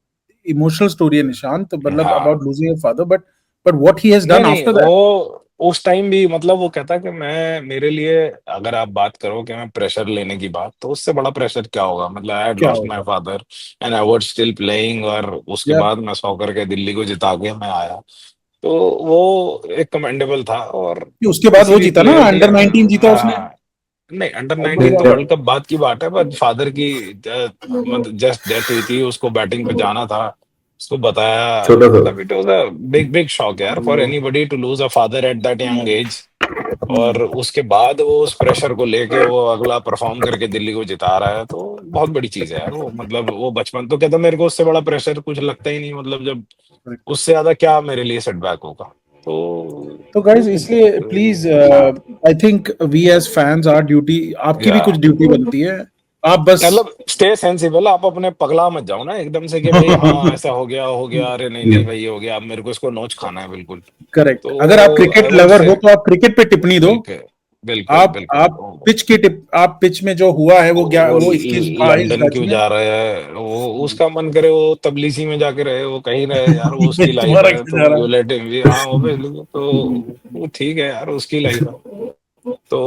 इमोशनल स्टोरी है निशांत, मतलब
हाँ.
About losing your father, but what he has
नहीं
डन
नहीं,
आफ्टर दैट.
वो उस टाइम भी, मतलब वो कहता कि मेरे लिए, अगर आप बात करो कि मैं प्रेशर लेने की बात, तो उससे बड़ा प्रेशर क्या होगा. मतलब आई हैड
क्या
लॉस्ट माय
होगा
father and I was still playing, और उसके
यार.
बाद मैं सॉकर के दिल्ली को जिता के मैं आया. तो वो एक कमेंडेबल था. और
उसके बाद
किसी
वो
भी
जीता ना,
प्लेयर के लिए,
अंडर 19 जीता उसने.
नहीं, अंडर
बहुत बड़ी
19 तो
बात.
वर्ल्ड कप बाद की बात है. पर फादर की जस्ट डेथ हुई थी, उसको बैटिंग पे जाना था, उसको बताया.
छोटा था.
मतलब it was a big big shock यार for anybody to lose a father at that young age. और उसके बाद वो उस प्रेशर को लेके वो अगला परफॉर्म करके दिल्ली को जिता रहा है, तो बहुत बड़ी चीज है यार वो. मतलब वो बचपन तो कहता, मेरे को उससे बड़ा प्रेशर कुछ लगता ही नहीं. मतलब जब उससे ज्यादा क्या मेरे लिए सेटबैक होगा.
तो गाइस, इसलिए प्लीज,
हाँ,
I think we as fans, our duty, आपकी भी
या
कुछ ड्यूटी बनती है. आप बस
मतलब स्टे सेंसिबल. आप अपने पगला मत जाओ ना एकदम से कि भाई हाँ ऐसा हो गया, अरे नहीं नहीं भाई, ये हो गया, अब मेरे को इसको नोच खाना है. बिल्कुल.
करेक्ट. अगर आप
तो आई
क्रिकेट
वुड
लवर
से
हो तो आप क्रिकेट पे टिप्पणी दो.
बिल्कुल बिल्कुल
आप
बिल्कुल.
आप पिच में जो हुआ है
वो
वो 21-22
लंदन
गज
क्यों
में.
जा रहा है, वो उसका मन करे वो तबलीसी में जाके रहे, वो कहीं रहे यार, वो उसकी लाइफ
तुम्हारा
है.
क्यों जा
तो
रहा
यू
है.
Let him. हाँ ऑब्वियसली. तो वो ठीक है यार, उसकी लाइफ है. तो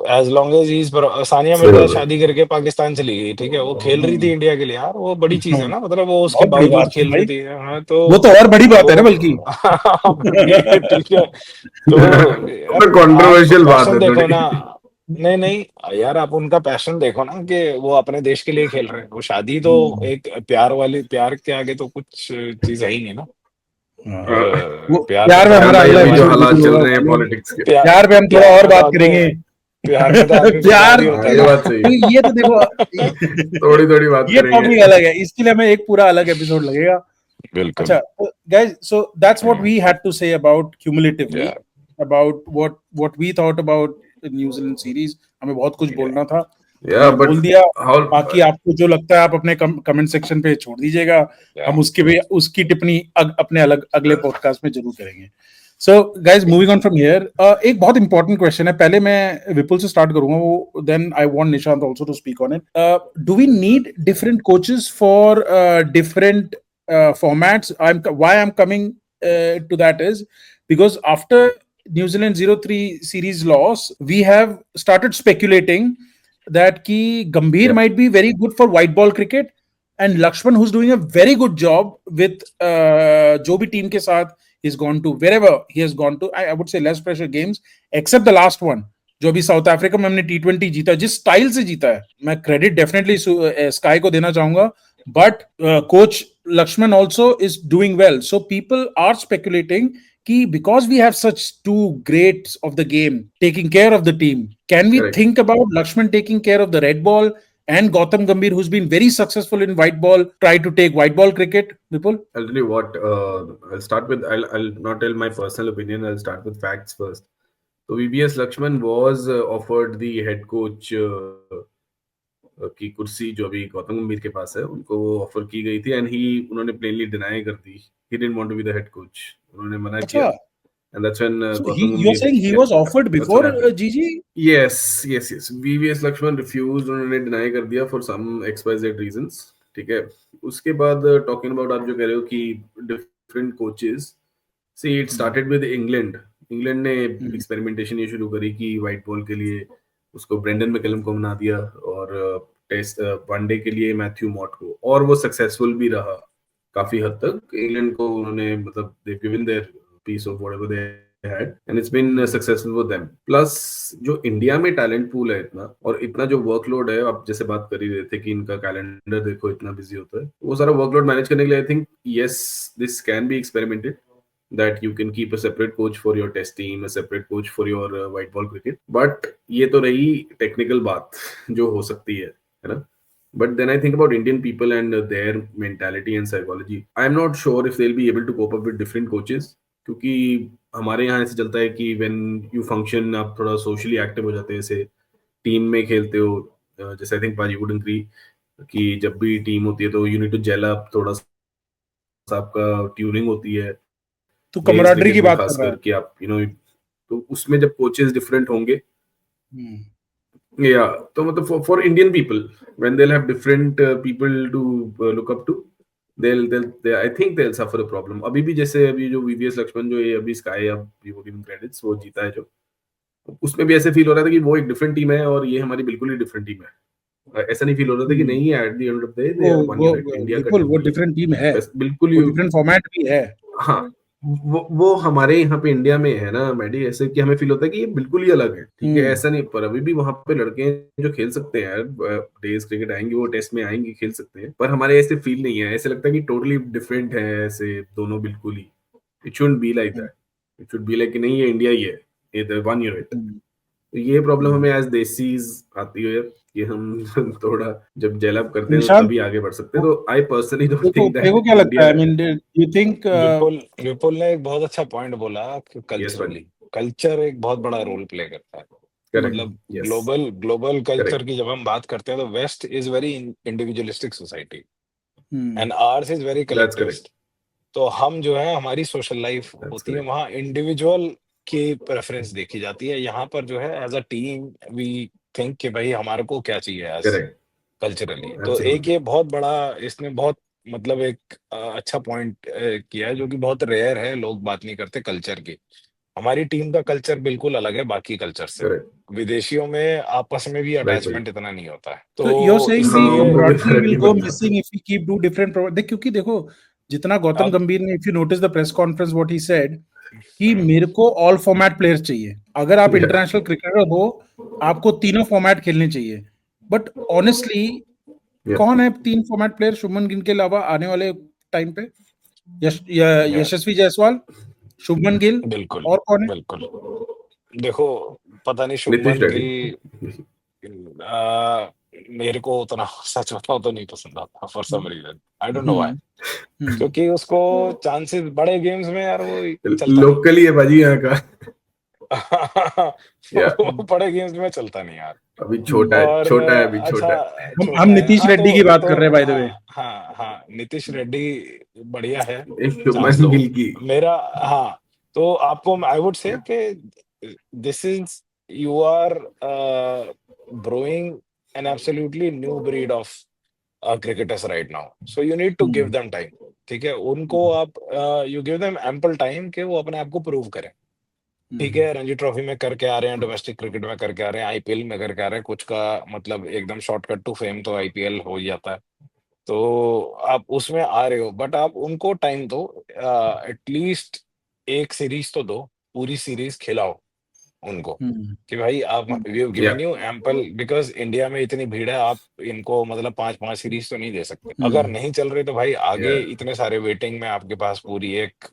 as long as he, Sania
सही
मिर्जा
बात है.
शादी करके पाकिस्तान चली गई, ठीक है, वो खेल रही थी इंडिया के लिए यार, वो बड़ी चीज है ना. मतलब वो उसके
बहुत बड़ी
बावजूद
बात है
खेल रही
भाई.
थी. हाँ, तो
वो तो और बड़ी बात है ना
वो
बल्कि.
ठीक है. तो यार
तो
आप
कंट्रोवर्शियल बात
पैशन
है
देखो
थोड़ी.
ना. नहीं नहीं यार, आप उनका पैशन देखो ना, कि वो अपने देश के लिए खेल रहे हैं. वो शादी तो एक प्यार के आगे तो कुछ चीज है ही नहीं ना.
वो
प्यार में
प्यार
तो
में
यार
हमारा
आदमी
भाई,
अगला
अभी जो
एपिसोड
भगवान.
हालात
बिल्कुल
चल
होगा.
रहे हैं पॉलिटिक्स के.
प्यार
प्यार पे हम थोड़ा और
प्यार में तो
बात
आदमी
करेंगे.
प्यार में तो आदमी खुदा
प्यार
भी होता है
ये
ना.
बात सही.
ये तो देखो,
थोड़ी थोड़ी बात
ये
करेंगे.
टॉपिक अलग है, इसके लिए हमें एक पूरा अलग एपिसोड लगेगा.
बिल्कुल.
अच्छा guys, so that's what we had to say about cumulatively
Yeah,
about what we thought about the New Zealand series. हमें बहुत कुछ
yeah.
बोलना था,
Yeah,
हमने
but
बोल दिया.
how?
बाकी आपको जो लगता है आप अपने कमेंट सेक्शन पे छोड़ दीजिएगा.
Yeah.
हम उसकी टिप्पणी अपने अगले पॉडकास्ट में जरूर करेंगे. So guys, moving on from here, एक बहुत इंपॉर्टेंट क्वेश्चन है. पहले मैं विपुल से स्टार्ट करूंगा, वो then I want Nishant also to speak on it. Do we need different coaches for different formats? Why I'm coming to that is because after New Zealand 0-3 series loss, we have started speculating that ki Gambhir might be very good for white ball cricket, and Lakshman, who's doing a very good job with जो भी team के साथ he's gone to, wherever he has gone to, I would say less pressure games, except the last one, जो अभी south Africa में हमने T20 जीता, जिस स्टाइल से जीता है, मैं क्रेडिट डेफिनेटली स्काई को देना चाहूंगा. But coach Lakshman also is doing well. So people are speculating कि because we have such two greats of the game taking care of the team, can we
Correct.
think about Lakshman taking care of the red ball and Gautam Gambhir, who's been very successful in white ball, try to take white ball cricket? Vipul?
I'll tell you what. I'll start with. I'll not tell my personal opinion. I'll start with facts first. So VVS Lakshman was offered the head coach की कुर्सी जो अभी गौतम गंभीर के पास है, उनको वो offer की गई थी, एंड ही उन्होंने प्लेनली डिनाई कर दी. He didn't want to be the head coach. उन्होंने मना किया.
अच्छा.
And that's when
So
Gautam
you're saying he was offered
that's
before
what happened.
GG?
Yes. VVS Lakshman refused. उन्होंने deny कर दिया for some XYZ reasons. ठीक है. उसके बाद talking about आप जो कह रहे हो कि different coaches. See, it started with England. England ने एक्सपेरिमेंटेशन ये शुरू करी कि व्हाइट बॉल के लिए उसको ब्रेंडन मैकलम को बना दिया और टेस्ट वनडे के लिए मैथ्यू मॉट को, और वो सक्सेसफुल भी रहा काफी हद तक. इंग्लैंड को उन्होंने मतलब they given their piece of whatever they had and it's been successful for them. Plus जो इंडिया में टैलेंट पूल है इतना, और इतना जो वर्कलोड है, आप जैसे बात कर ही रहे थे कि इनका कैलेंडर देखो इतना बिजी होता है, वो सारा वर्कलोड मैनेज करने के लिए I think yes this can be experimented. That you can keep a separate coach for your test team, a separate coach for your white ball cricket. But ये तो रही technical बात जो हो सकती है ना? But then I think about Indian people and their mentality and psychology. I am not sure if they'll be able to cope up with different coaches. क्योंकि हमारे यहाँ ऐसे चलता है कि when you function, आप थोड़ा socially active हो जाते हैं, जैसे टीम में खेलते हो, जैसे I think Paji would agree कि जब भी टीम होती है तो you need to gel up, थोड़ा सा आपका ट्यूनिंग होती है.
तो कमराडरी की बात
खास
कर रहा है
करके आप तो उसमें जब कोचेस डिफरेंट होंगे या तो मतलब for Indian people when they will have different people to look up to, they I think they'll suffer a problem. अभी भी जैसे अभी जो VVS लक्ष्मण जो ये अभी स्काई अब वो गिवन क्रेडिट्स वो जीता है, जो उसमें भी ऐसे फील हो रहा था कि वो एक डिफरेंट टीम है और ये हमारी बिल्कुल ही डिफरेंट टीम है. ऐसा नहीं फील हो रहा था कि नहीं है, at the end of the day they are one unit. India का
वो डिफरेंट टीम है,
बिल्कुल ही
डिफरेंट फॉर्मेट भी है.
हाँ, वो हमारे यहाँ पे इंडिया में है ना मैडी, ऐसे कि हमें फील होता है कि ये बिल्कुल ही अलग है. ठीक है, ऐसा नहीं, पर अभी भी वहां पे लड़के हैं जो खेल सकते हैं. डेज क्रिकेट आएंगे, वो टेस्ट में आएंगे, खेल सकते हैं, पर हमारे ऐसे फील नहीं है. ऐसे लगता है कि टोटली डिफरेंट है ऐसे दोनों, बिल्कुल ही. It shouldn't be like that. It should be like कि नहीं ये इंडिया ही है, ये वन यूनिट. तो ये प्रॉब्लम हमें एज देसीज आती है कि हम थोड़ा जब जेलअप करते हैं तो तभी आगे बढ़ सकते हैं. तो I personally don't think that.
देखो क्या लगता है, आई मीन यू थिंक
विपुल ने एक बहुत अच्छा पॉइंट बोला कि कल्चरली कल्चर एक बहुत बड़ा रोल प्ले करता है. मतलब ग्लोबल कल्चर की जब हम बात करते हैं तो west is very individualistic society and ours is very collectivist. तो हम जो है हमारी सोशल लाइफ होती है वहाँ इंडिविजुअल की प्रेफरेंस देखी जाती है. यहाँ पर जो है as a team we think कि भाई हमारे को क्या चाहिए एज कल्चरली. तो एक ये बहुत बड़ा इसने बहुत मतलब एक अच्छा पॉइंट किया है जो कि बहुत रेयर है, लोग बात नहीं करते कल्चर की. हमारी टीम का कल्चर बिल्कुल अलग है बाकी कल्चर से. विदेशियों में आपस में भी अटैचमेंट इतना नहीं होता है. तो
you're saying the will go missing if we keep do different क्योंकि देखो जितना गौतम गंभीर ने, if you notice the press conference what he said कि मेरे को ऑल फॉर्मेट प्लेयर्स चाहिए. अगर आप इंटरनेशनल क्रिकेटर हो आपको तीनों फॉर्मेट खेलने चाहिए. बट ऑनेस्टली कौन है तीन फॉर्मेट प्लेयर शुभमन गिल के अलावा आने वाले टाइम पे? यशस्वी जायसवाल, शुभमन गिल,
बिल्कुल
और कौन है?
बिल्कुल. देखो पता नहीं शुभमन गिल मेरे को उतना सच बताऊं तो नहीं पसंद आता for some reason. I don't know why. क्योंकि उसको चांसेस बड़े गेम्स में यार वो
लोकली है बाजी यहाँ का.
वो बड़े गेम्स में चलता नहीं यार.
अभी छोटा है अभी छोटा है.
हम नीतीश रेड्डी की बात कर रहे हैं बाय द वे.
हाँ नीतीश रेड्डी बढ़िया है.
शुभमन गिल की
मेरा तो आपको आई वुड से कि this is you are brewing an absolutely new breed of cricketers right now, so you need to give them time. ठीक है, उनको आप you give them ample time कि वो अपने आप को प्रूव करें. ठीक है, रणजी ट्रॉफी में करके आ रहे हैं, डोमेस्टिक क्रिकेट में करके आ रहे हैं, आईपीएल में करके आ रहे हैं. कुछ का मतलब एकदम शॉर्टकट टू फेम तो आईपीएल हो ही जाता है. तो आप उसमें आ रहे हो, बट आप उनको टाइम दो. एटलीस्ट एक सीरीज तो दो, पूरी सीरीज खिलाओ उनको कि भाई आप given you ample. Because India में इतनी भीड़ है, आप इनको मतलब 5 सीरीज तो नहीं दे सकते. अगर नहीं चल रहे तो भाई आगे इतने सारे वेटिंग में आपके पास पूरी एक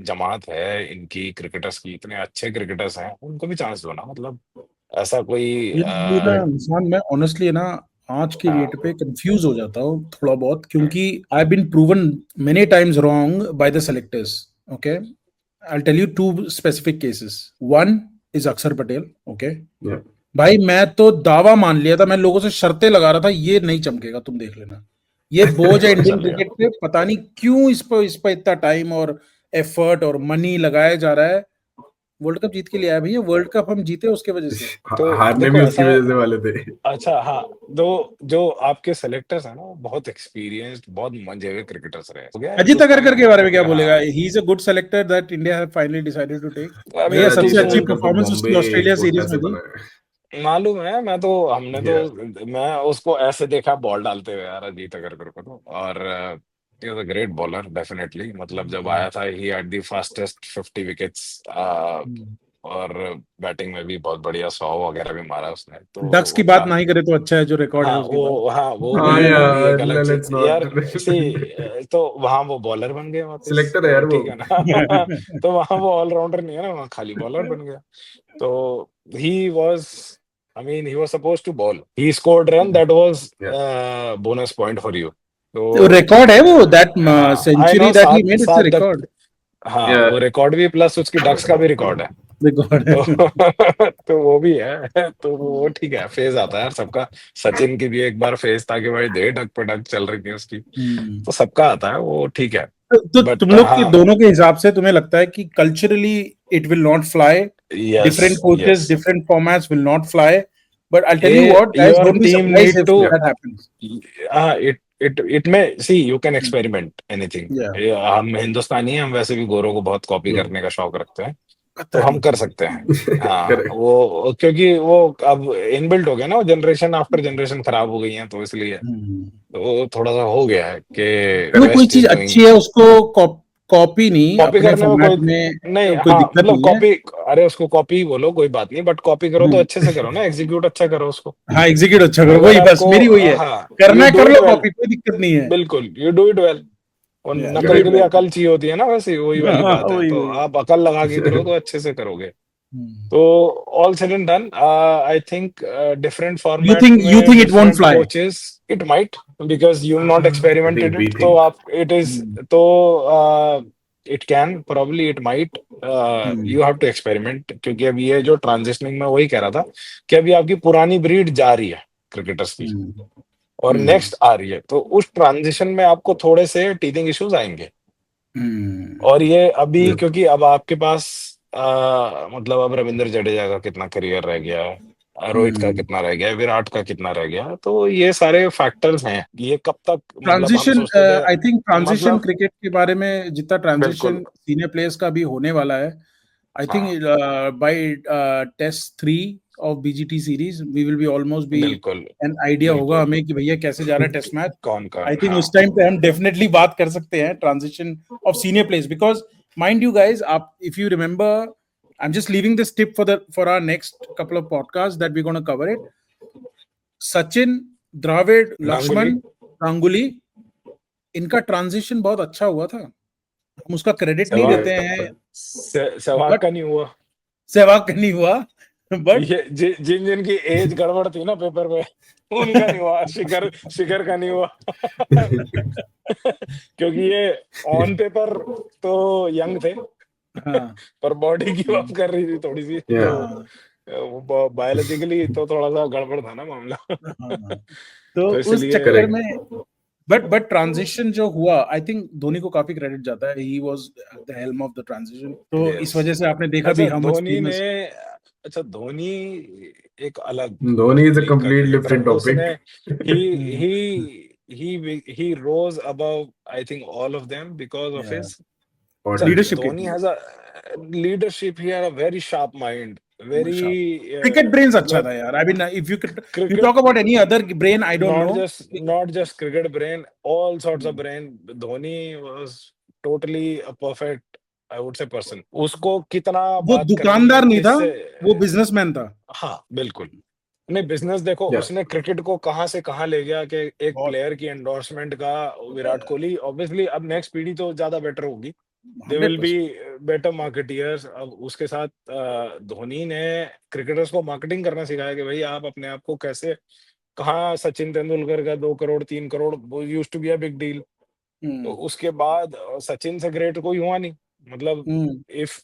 जमात है इनकी क्रिकेटर्स की, इतने अच्छे क्रिकेटर्स हैं, उनको भी चांस दो ना. मतलब ऐसा कोई
इंसान, मैं ऑनेस्टली ना आज की डेट पे कंफ्यूज हो जाता हूँ थोड़ा बहुत, क्योंकि I have been proven many times wrong by the selectors. Okay, I tell you two specific cases. One is Axar Patel. Okay
Yeah.
भाई, मैं तो दावा मान लिया था, मैं लोगों से शर्तें लगा रहा था, ये नहीं चमकेगा, तुम देख लेना. ये बोझ है इंडियन
चलेगा।
क्रिकेट पे, पता नहीं क्यों इस पर इतना टाइम और एफर्ट और मनी लगाया जा रहा है. वर्ल्ड कप जीत के लिए आया भैया, वर्ल्ड कप हम जीते उसके वजह से.
तो
हारने
देखो
भी उसकी
ऐसा
वजह से वाले थे.
अच्छा हाँ, दो जो आपके सेलेक्टर्स हैं ना वो बहुत एक्सपीरियंस्ड, बहुत मंजे हुए क्रिकेटर्स रहे. हो गया
अजीत
हिंदुस्तान
अगरकर के बारे में क्या बोलेगा?
हाँ,
he is a good selector that India have finally decided to take.
I
भैया
मीन
सबसे
अजीत
अच्छी
तुम
अगरकर तो
परफॉर्मेंस
बॉम्बे
उसकी ऑस्ट्रेलिया सीरीज
कोटा से
में थी.
बना है.
मालूम है, हमने तो
Yeah.
मैं उसको ऐसे देखा बॉल डालते हुए यार, अजीत अगरकर को तो. और ही was a great bowler definitely. मतलब जब आया था he had the fastest 50 wickets, और बैटिंग में भी बहुत बढ़िया 100 वगैरह भी मारा उसने. तो
डक्स की
वो
बात
था.
नहीं करे तो अच्छा है, जो रिकॉर्ड है
हाँ
उसके पास.
वो
हाँ
भी एक
यार,
अलग
लेट्स
चीज यार.
नॉट.
सी तो वहां वो बॉलर बन गए वापस,
सिलेक्टर है
तो
यार वो.
ठीक है ना. तो वहां वो ऑलराउंडर नहीं है ना, वहां खाली बॉलर बन गया. तो he was I mean he was supposed to bowl, he scored run, that was
Yeah.
Bonus point for you.
तो
तो
रिकॉर्ड है वो, दैट
हाँ I
century
no,
that he
सात
मेड, इट्स अ
सात डक.
रिकॉर्ड.
हाँ
Yeah.
वो record भी प्लस उसकी डक्स का भी रिकॉर्ड है.
रिकॉर्ड
तो
है.
तो वो भी है. तो वो ठीक है, फेज आता है यार सबका. सचिन की भी एक बार फेज था कि भाई दे डक पे डक चल रही थी उसकी.
हम्म.
तो सबका आता है वो, ठीक है.
तो तुम
बट
लोग के
हाँ,
दोनों के हिसाब से तुम्हें लगता है कि culturally it will not fly,
yes
different coaches,
yes,
different formats will not fly. But I'll tell you what, guys,
your
don't be
team
surprised
need
if
to.
Yeah.
that happens.
हाँ, it में see you can experiment anything.
Yeah.
हम हिंदुस्तानी हैं, हम वैसे भी गोरों को बहुत कॉपी
Yeah.
करने का शौक रखते हैं. तो
पता
हम
नहीं
कर
क्यों.
सकते हैं. हाँ
Correct.
वो क्योंकि वो अब इनबिल्ट हो गया ना, वो जनरेशन आफ्टर जनरेशन खराब हो गई है, तो इसलिए
हम्म.
तो वो थोड़ा सा हो गया है कि
देखो, कोई
वेस्ट
चीज
इज डूइंग.
अच्छी है उसको कॉपी नहीं,
कॉपी
अपने
करने में
फॉर्मेट
कोई
में
नहीं,
कोई
हाँ
दिक्कत
मतलब
नहीं है.
कॉपी, अरे उसको कॉपी बोलो कोई बात नहीं, बट कॉपी करो तो
हम्म.
अच्छे से करो ना, एग्जीक्यूट अच्छा करो उसको.
हाँ, एग्जीक्यूट अच्छा करो,
अगर
वही बस
आपको
मेरी वही है.
हाँ,
करना
यू
है
डू
कर
इट
लो
वेल,
कॉपी, कोई दिक्कत नहीं है.
बिल्कुल यू डू इट वेल. और
Yeah, do
नकल
it
के लिए
well.
अकल चाहिए होती है ना, वैसे वही वाली
हाँ,
बात है.
वही
तो
वही.
आप अकल लगा के करो तो अच्छे से करोगे.
हम्म.
तो all said and done, I think different
You
format
think
में
it won't
different
fly?
Coaches, it might, because you not
I
experimented
think we
it. तो
think.
आप इट इज
हम्म.
तो it can probably, it might,
hmm.
You have to experiment. क्योंकि अब ये जो transitioning में वही कह रहा था कि अभी आपकी पुरानी ब्रीड जा रही है क्रिकेटर्स की,
हम्म.
और
हम्म.
नेक्स्ट आ रही है. तो उस ट्रांजिशन में आपको थोड़े से टीथिंग इश्यूज आएंगे.
हम्म.
और ये अभी
Yeah.
क्योंकि अब आपके पास मतलब अब रविंद्र जडेजा का कितना करियर रह गया है, रोहित का
हम्म.
कितना रह गया है, विराट का कितना रह गया है. तो ये सारे फैक्टर्स हैं. ये कब तक, मतलब हम
ट्रांजिशन,
सोचते थे,
आई थिंक ट्रांजिशन
मतलब
क्रिकेट के बारे में जितना
बिल्कुल
ट्रांजिशन सीनियर प्लेयर्स का भी होने वाला है, आई थिंक
हाँ,
by test 3 of BGT series we will be almost be
बिल्कुल
एन आइडिया होगा
बिल्कुल.
हमें कि भैया कैसे जा रहा है टेस्ट मैच.
कौन का
आई थिंक
हाँ,
उस टाइम पे हम डेफिनेटली बात कर सकते हैं transition of senior players, because mind you guys, आप if you remember, I am just leaving this tip for our next couple of podcast that we gonna cover it. Sachin, Dravid,
Ganguly.
Laxman, Ganguly, इनका ट्रांजिशन बहुत अच्छा हुआ था. हम उसका क्रेडिट नहीं
सहवाग,
देते हैं,
सहवाग
बट
का नहीं हुआ.
सहवाग का नहीं हुआ. बट
ये जिन जिन की एज गड़बड़ थी ना पेपर में, उनका नहीं हुआ. शिखर शिखर का नहीं हुआ. क्योंकि ये ऑन पेपर तो यंग थे,
हाँ,
पर बॉडी की बात कर रही थी थोड़ी सी.
Yeah.
हाँ,
तो बायोलॉजिकली तो थोड़ा सा गड़बड़ था ना मामला.
हाँ. तो
तो
उस
इसलिए
चक्कर
Correct.
में बट ट्रांजिशन जो हुआ, आई थिंक धोनी को काफी क्रेडिट जाता है. He was the helm of the transition. तो
Yes.
इस वजह से आपने देखा भी
अच्छा
हाउ मच
धोनी ने,
फेमस.
अच्छा धोनी एक अलग
Dhoni is a
लीग का
complete
क्रिकेटर है.
different topic.
उसने he rose above, I think, all of them because of
Yeah.
his
Or
अच्छा,
Leadership
Dhoni
के
has a leadership. He had a very sharp mind, very
cricket brains अच्छा
मतलब
था यार. I mean if you
cricket,
talk about any other brain, I don't no.
not just cricket brain, all sorts of brain. Dhoni was totally a perfect, I would say, person. उसको कितना
वो
बात करनी है,
दुकानदार नहीं था,
किससे.
वो बिजनेसमैन था.
हाँ बिल्कुल. नहीं बिजनेस देखो,
Yeah.
उसने क्रिकेट को कहाँ से कहाँ ले गया कि एक
बहुत.
प्लेयर की एंडोर्समेंट का. विराट कोहली ऑब्वियसली, अब नेक्स्ट पीढ़ी तो ज्यादा बेटर होगी, they will be
100%.
Better marketeers. अब उसके साथ धोनी ने क्रिकेटर्स को मार्केटिंग करना सिखाया कि भाई आप अपने आप को कैसे कहाँ सचिन तेंदुलकर का 2 करोड़ 3 करोड़ वो used to be a big deal. तो उसके बाद सचिन से ग्रेट कोई हुआ नहीं। मतलब इफ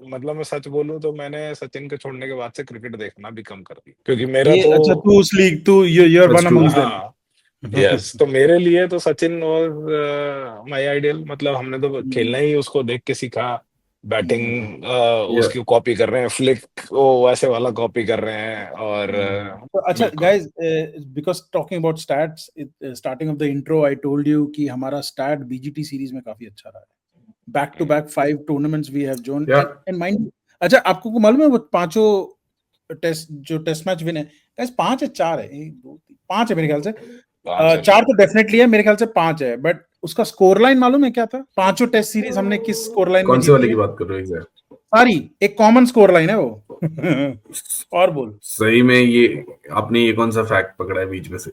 मतलब मैं सच बोलूं तो मैंने सचिन के छोड़ने के बाद से क्रिकेट देखना भी कम कर दी, क्योंकि मेरा
ये
तो
अच्छा, तू उस लीग, तू you are
That's
one
true.
Amongst them.
हाँ यस, तो मेरे लिए तो सचिन और माय आइडियल। मतलब हमने तो खेलना ही उसको देख के सीखा। Batting
Yeah.
उसकी कॉपी कर रहे हैं, फ्लिक वो वैसे वाला कॉपी कर रहे हैं। और
तो अच्छा
बिल्कुल
guys, because talking about stats, starting of the intro I told you कि हमारा स्टैट बीजीटी सीरीज में काफी अच्छा रहा है। Back to back 5 tournaments we have won
Yeah.
And mind. अच्छा, आपको को मालूम है वो पांचों टेस्ट मैच विन है गाइस? 5 है 4 है, 1 2 3 5 है मेरे ख्याल से। 4 तो डेफिनेटली है मेरे ख्याल से, 5 है, बट उसका स्कोर लाइन मालूम है क्या था? पांचों टेस्ट सीरीज हमने किस स्कोर लाइन में
कौन से वाले
जीती
की
है?
बात कर रहे हो एग्जैक्ट?
सारी एक कॉमन स्कोर लाइन है वो। और बोल।
सही में ये आपने ये कौन सा फैक्ट पकड़ा है बीच में से?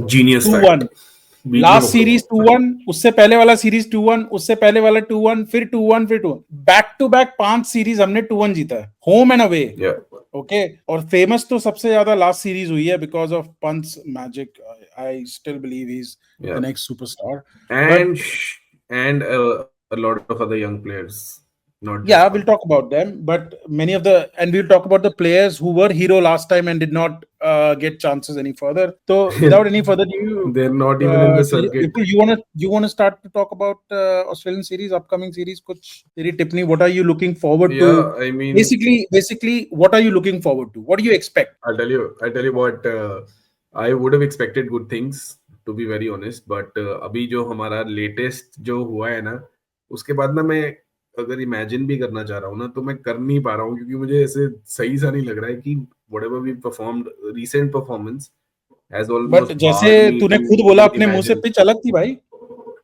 Genius
2-1
fact. बीच में
लास्ट
पकड़ो।
सीरीज 2-1, उससे पहले वाला सीरीज 2-1, उससे पहले वाला 2-1, फिर 2-1, फिर 2-1, बैक टू बैक 5 सीरीज हमने 2-1 जीता है, home and away.
Yeah.
Okay, और फेमस तो सबसे ज्यादा लास्ट सीरीज हुई है because of Pant magic. I still believe he is the
Yeah.
Next superstar. But
And a lot of other young players, not
yeah,
just
we'll
Pant.
talk about them, but many of the, and we'll talk about the players who were hero last time and did not get chances any further. So without any further ado,
They're not even in the circuit.
Vipul, you wanna start to talk about Australian series, upcoming series? कुछ तेरी टिप्पणी, what are you looking forward to?
Yeah, I mean,
Basically, what are you looking forward to? What do you expect?
I'll tell you what, I would have expected good things, to be very honest, but अभी जो हमारा latest जो हुआ है ना, उसके बाद ना मैं अगर इमेजिन भी करना चाह रहा हूँ ना, तो मैं कर नहीं पा रहा हूँ, क्योंकि मुझे ऐसे सही सा नहीं लग रहा है कि whatever we performed, recent performance has
but
almost
जैसे
barred me
तूने
to
खुद बोला
even
अपने मुंह से,
imagine.
पिच अलग थी भाई।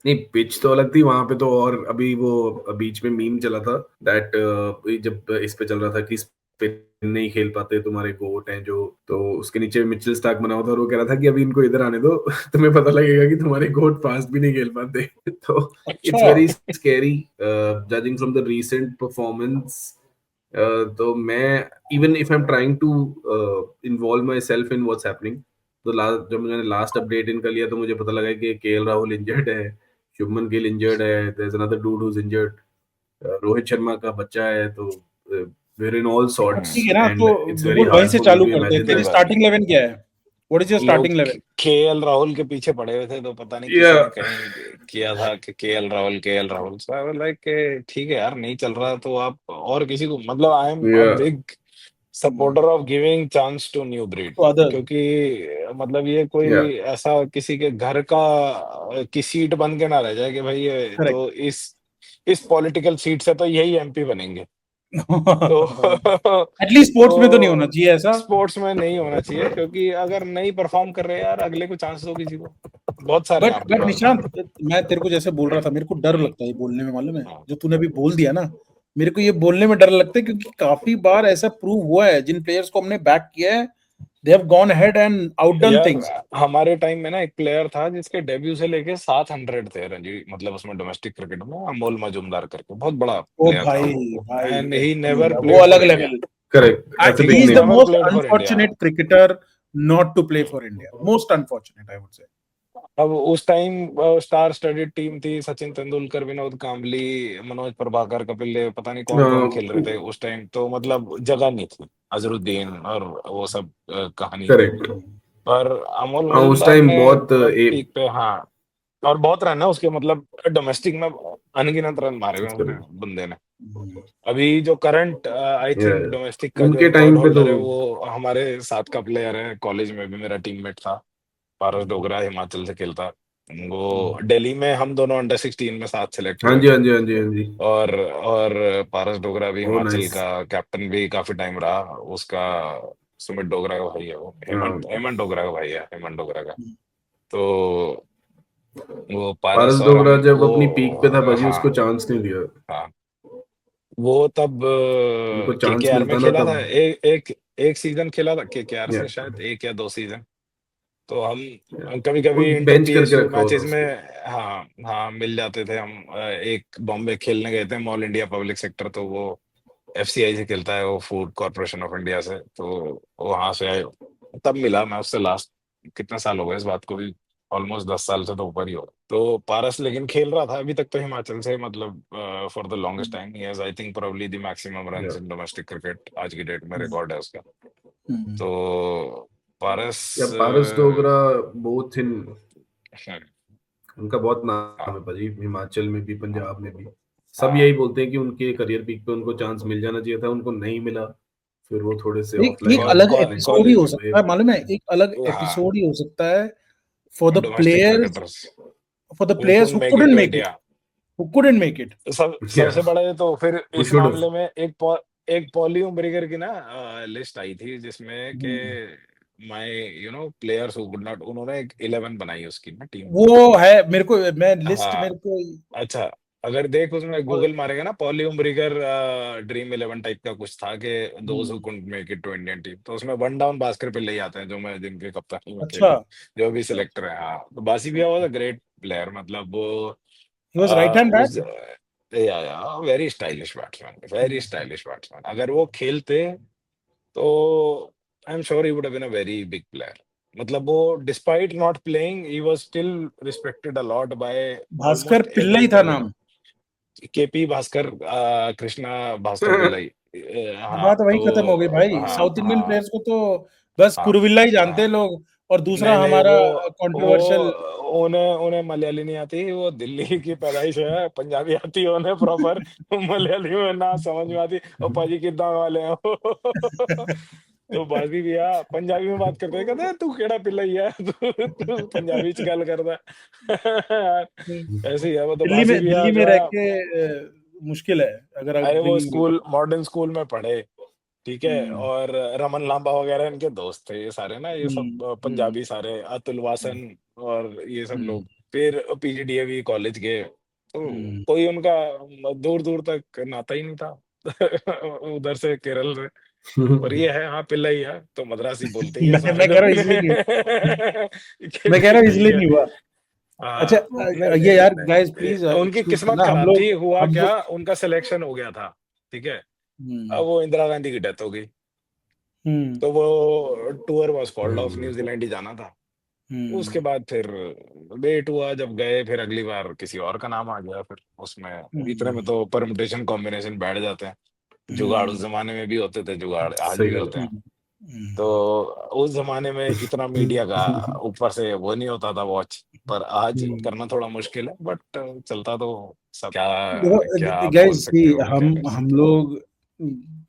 नहीं, पिच तो अलग थी वहां पे तो, और अभी वो बीच में मीम चला था दैट जब इस पे चल रहा था कि स्पिन नहीं खेल पाते तुम्हारे गोट हैं जो, तो उसके नीचे मिचेल स्टार्क बना हुआ था और वो कह रहा था कि अभी इनको इधर आने दो, तुम्हें पता लगेगा कि तुम्हारे गोट फास्ट भी नहीं खेल पाते। तो इट्स
अच्छा,
very scary judging from the recent performance. तो मैं even if I am trying to involve myself in what's happening, तो जब मैंने लास्ट अपडेट इनका लिया तो मुझे पता लगा कि केएल राहुल इंजर्ड है, शुभमन गिल इंजर्ड है, there is another dude who is injured, Rohit Sharma का बच्चा है, तो we're in all sorts
ठीक है ना,
and
तो
it's very
बिल्कुल वहीं
hard
से
for me
चालू
to
करते हैं।
imagine
तेरी
सही
that.
बात है।
स्टार्टिंग 11 क्या है? व्हाट इज योर
लोग
स्टार्टिंग 11?
केएल राहुल के पीछे पड़े हुए थे, तो पता नहीं किसी
Yeah.
ने कहीं किया था कि KL Rahul so I was like ठीक है यार, नहीं चल रहा तो आप और किसी को, मतलब I am a
Yeah.
Big supporter of giving chance to new breed.
तो अदर,
क्योंकि मतलब ये कोई
Yeah.
ऐसा किसी के घर का की सीट बन के ना रह जाए कि भाई ये
करेक्ट।
तो इस पॉलिटिकल सीट से तो यही एमपी बनेंगे। तो
एटलीस्ट स्पोर्ट्स में तो नहीं होना
तो
चाहिए ऐसा।
स्पोर्ट्स में नहीं होना चाहिए, क्योंकि अगर नहीं परफॉर्म कर रहे यार, अगले को चांस दो किसी को। बहुत सारे हैं आपके
बट
पास
निशांत,
बंदे।
मैं तेरे को जैसे बोल रहा था, मेरे को डर लगता है ये बोलने में, मालूम है?
हाँ
जो तूने अभी बोल दिया ना, मेरे को ये बोलने में डर लगता है, क्योंकि काफी बार ऐसा प्रूव हुआ है, जिन प्लेयर्स को हमने बैक किया है, they have gone ahead and outdone
यार,
थिंग्स।
हमारे टाइम में ना एक प्लेयर था जिसके डेब्यू से लेके 700 थे रणजी, मतलब उसमें डोमेस्टिक क्रिकेट में, अमोल मजूमदार करके बहुत बड़ा
ओ
प्लेयर था
भाई,
वो,
भाई
एंड ही नेवर
वो
प्लेड
अलग
for India.
Level.
Correct. That's a
he
big
ठीक है,
is the
name.
Never
most
played for India.
Unfortunate cricketer not to play for India, most unfortunate I would say.
अब उस time star studied team थी, सचिन तेंदुलकर, विनोद कांबली, मनोज प्रभाकर, कपिल देव, पता नहीं कौन कौन खेल रहे थे उस टाइम, तो मतलब जगह नहीं थी, अजरुद्दीन और वो सब कहानी थी।
Correct.
पर अमोल
हाँ, उस
मजूमदार
टाइम
ने
बहुत
पीक पे, हाँ, और बहुत रन है उसके, मतलब डोमेस्टिक में अनगिनत रन मारे हुए हैं उसने, बंदे ने। अभी जो current I think
yeah.
Domestic का जो
उनके
रिकॉर्ड
टाइम पे तो
होल्डर है, वो हमारे साथ का प्लेयर है, कॉलेज में भी मेरा टीममेट था, पारस डोगरा, हिमाचल से खेलता। वो दिल्ली में हम दोनों अंडर 16 में साथ सेलेक्ट
हाँ
हुए
जी,
थे।
हाँ जी, हाँ जी, हाँ जी।
और पारस डोगरा भी
ओह
हिमाचल
नाइस।
का कैप्टन भी काफी टाइम रहा उसका। सुमित डोगरा का भाई है वो,
हाँ,
हेमंत डोगरा का भाई है, हेमंत डोगरा का। तो वो पारस
पारस
और
डोगरा
हम
जब अपनी पीक पे था
वो,
भाजी, उसको
हाँ
चांस नहीं दिया।
हाँ, वो तब
उनको चांस
केकेआर में
मिलता ना
खेला था,
तब।
एक सीजन खेला था केकेआर
या
से, शायद 1 या 2 सीजन। तो हम कभी कभी इंटर
बेंच करके
पीएसयू
रखा हुआ था
मैचेस में,
उसको।
हाँ हाँ, मिल जाते थे हम। एक बॉम्बे खेलने गए थे, मॉल इंडिया पब्लिक सेक्टर, तो वो एफसीआई से खेलता है, वो फूड कॉर्पोरेशन ऑफ इंडिया से, तो वहां से तब मिला मैं उससे लास्ट। कितना साल हो गए इस बात को भी, ऑलमोस्ट 10 साल से तो ऊपर ही हो। तो पारस लेकिन खेल रहा था अभी तक तो हिमाचल से, मतलब for the longest time he has I think probably the maximum runs
Yeah.
In domestic cricket, आज की डेट में रिकॉर्ड है उसका।
हम्म।
तो पारस
Yeah, Paras Dogra both in
हाँ,
उनका बहुत नाम है भाजी, हिमाचल में भी पंजाब में भी। सब यही बोलते हैं कि उनके करियर पीक पे उनको चांस मिल जाना चाहिए था, उनको नहीं मिला, फिर वो थोड़े से
एक
ऑफलाइन
अलग
कॉल-
एपिसोड ही हो
कॉलेज
सकता है, मालूम है, एक अलग
हाँ
एपिसोड ही हो सकता है for the
domestic cricketers who
players
couldn't
who
make it
couldn't
to
make it,
India।
Who couldn't make it.
सबसे बड़ा तो फिर
Who
इस
should have?
मामले में एक पॉली उम्ब्रिगर की ना लिस्ट आई थी जिसमें के my players who could not, उन्होंने एक 11 बनाई उसकी ना टीम।
वो है मेरे को, मैं लिस्ट
हाँ
मेरे को
अच्छा, अगर देख उसमें गूगल मारेगा ना पॉली उम्ब्रिगर ड्रीम 11 टाइप का कुछ था कि those who couldn't make it to Indian team, तो उसमें वन डाउन भास्कर पिल्लई ले आते हैं जो मैं जिनके कप्तानी में
अच्छा,
खेले, जो भी सिलेक्टर है। हाँ तो बासी भैया वाज अ ग्रेट प्लेयर, मतलब वो
ही वाज राइट हैंड
उस
बैट।
या very stylish batsman, very stylish batsman. अगर वो खेलते तो I am sure he would have been a very big player. मतलब वो despite not playing he was still respected a lot by
Bhaskar
almost every
Pillai था
cricketer.
नाम।
केपी भास्कर, कृष्णा भास्कर पिल्लई।
ये
हाँ
बात वही खत्म हो गई
तो
भाई,
हाँ
साउथ इंडियन
हाँ
प्लेयर्स को तो बस
हाँ
कुरविल्ला ही जानते हैं
हाँ
लोग, और दूसरा
नहीं नहीं
हमारा
वो
कंट्रोवर्शियल।
उन्हें उन्हें मलयाली नहीं आती, वो दिल्ली की पैदाइश है, पंजाबी आती है उन्हें प्रॉपर, मलयाली में ना समझ में आती और पाजी कितना वाले हैं वो। तो बाजी भैया पंजाबी में बात करते हैं, कहते हैं तू केड़ा पिल्लई है, तू पंजाबी च गल करदा है। ऐसे ही है वो तो बासी भैया
दिल्ली में
जो
रह
है।
के मुश्किल है अगर आप
अरे वो
दिल्ली में।
स्कूल, मॉडर्न स्कूल में पढ़े, ठीक है,
हम्म,
और रमन लांबा वगैरह इनके दोस्त थे ये सारे ना, ये सब
हम्म,
पंजाबी सारे, अतुल वासन और ये सब
हम्म,
लोग। फिर पीजीडीएवी कॉलेज गए तो
हम्म।
कोई उनका दूर दूर तक नाता ही नहीं था उधर से केरल से। पर ये है हाँ पिल्ला ही है तो मद्रासी बोलते ही है सारे
मैं कह रहा
लोग
हूँ इसलिए नहीं,
कि
मैं कह रहा हूँ
पिल्लई
इसलिए
है।
नहीं हुआ। अच्छा,
हाँ नहीं
ये
नहीं
यार गाइस प्लीज
नहीं, उनकी
एक्सक्यूज
किस्मत
करना,
खराब थी, हुआ
हम
क्या
जो
उनका सिलेक्शन हो गया था, ठीक है।
हम्म,
अब वो इंदिरा गांधी की डेथ हो गई,
हम्म,
तो वो tour was called off, New Zealand ही जाना था। उसके
हम्म,
बाद फिर वेट हुआ, जब गए फिर अगली बार किसी और का नाम आ गया, फिर उसमें इतने में
हम्म,
तो परमुटेशन कॉम्बिनेशन बैठ जाते हैं। जुगाड़ उस
हम्म,
जमाने में भी होते थे, जुगाड़ आज
सही
भी
गल
होते
है।
हैं।
हम्म,
तो उस जमाने में इतना मीडिया का ऊपर से वो नहीं होता था वॉच, पर आज करना थोड़ा मुश्किल है, बट चलता तो सब। क्या क्या
देखो
आप बोल
गाइस,
सकते हो, क्या कर
हम
सकते हो।
लोग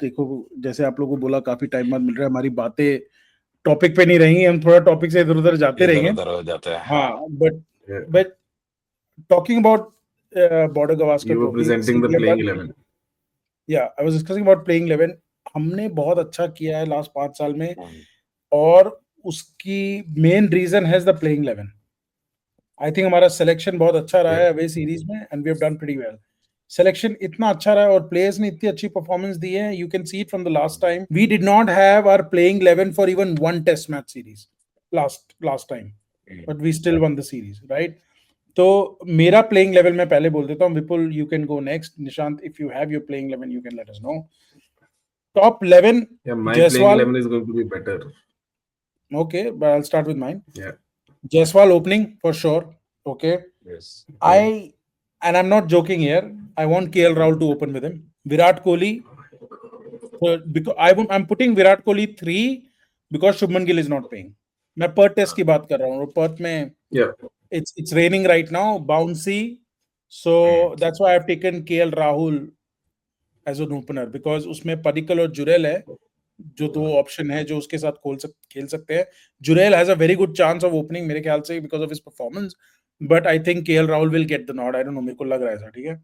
देखो, जैसे आप लोगों को बोला काफी टाइम बाद मिल रहा है, हमारी बातें टॉपिक पे नहीं रहेंगी, हम थोड़ा टॉपिक से इधर उधर जाते
इधर
रहेंगे।
उधर हो जाते हैं
हाँ,
हाँ।
But talking about border Gavaskar
You were
trophy, सी
presenting the
we have
playing
done,
11.
Yeah I was discussing about playing 11। हमने बहुत अच्छा किया है लास्ट 5 साल में,
हम्म,
और उसकी main reason has the playing 11। I think हमारा सिलेक्शन बहुत अच्छा रहा
Yeah.
है अवे सीरीज में, and we have done pretty well. Selection इतना अच्छा रहा है और प्लेयर्स ने इतनी अच्छी परफॉर्मेंस दी है, you can see it from the last time we did not have our playing 11 for even one test match series last time, but we still won the series, right? तो मेरा playing level मैं पहले बोल देता हूँ, Vipul you can go next, Nishant if you have your playing 11 you can let us know. Top 11,
Yeah, my playing
Jaiswal,
11 is going to be better.
okay, but I'll start with mine.
Yeah.
Jaiswal opening for sure, okay.
yes.
And I'm not joking here, I want KL Rahul to open with him. Virat Kohli, because I'm putting Virat Kohli 3 because Shubman Gill is not playing. मैं Perth test की बात कर रहा हूँ, Perth में
Yeah.
it's raining right now, bouncy, so that's why I've taken KL Rahul as an opener, because उसमें पडिक्कल और जुरेल है, जो दो ऑप्शन है जो उसके साथ खेल सकते हैं। Jurel has a very good chance of opening मेरे ख्याल से because of his performance, but I think KL Rahul will get the not, I don't no, मेरे को लग रहा है ऐसा, ठीक है।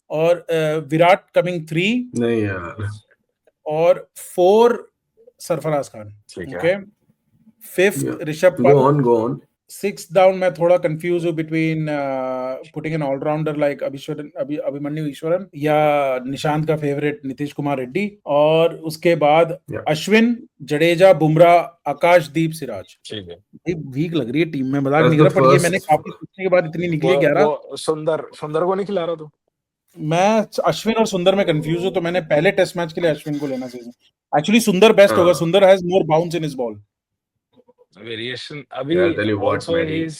और विराट कमिंग 3,
नहीं यार.
और 4 सरफराज खान,
ठीक है।
Okay. 5th
Yeah.
Rishabh
Go
Pant.
on, go on.
6th down मैं थोड़ा कंफ्यूज हूँ between putting an all rounder like Abhimanyu Easwaran या निशांत का फेवरेट नीतीश कुमार रेड्डी, और उसके बाद
Yeah.
अश्विन, जडेजा, बुमराह, आकाशदीप, सिराज।
ठीक है।
वीक लग रही है टीम में, मजाक
That's
नहीं कर
the
रहा, पर ये
first.
मैंने काफी सोचने के बाद इतनी निकली 11।
वो सुंदर को नहीं खिला रहा तू?
मैं अश्विन और सुंदर में कंफ्यूज हूँ, तो मैंने पहले टेस्ट मैच के लिए अश्विन को लेना चाहिए। एक्चुअली सुंदर बेस्ट होगा, सुंदर has more bounce in his ball.
Variation अभी
Yeah, I'll tell you what,
also
Maddie.
he's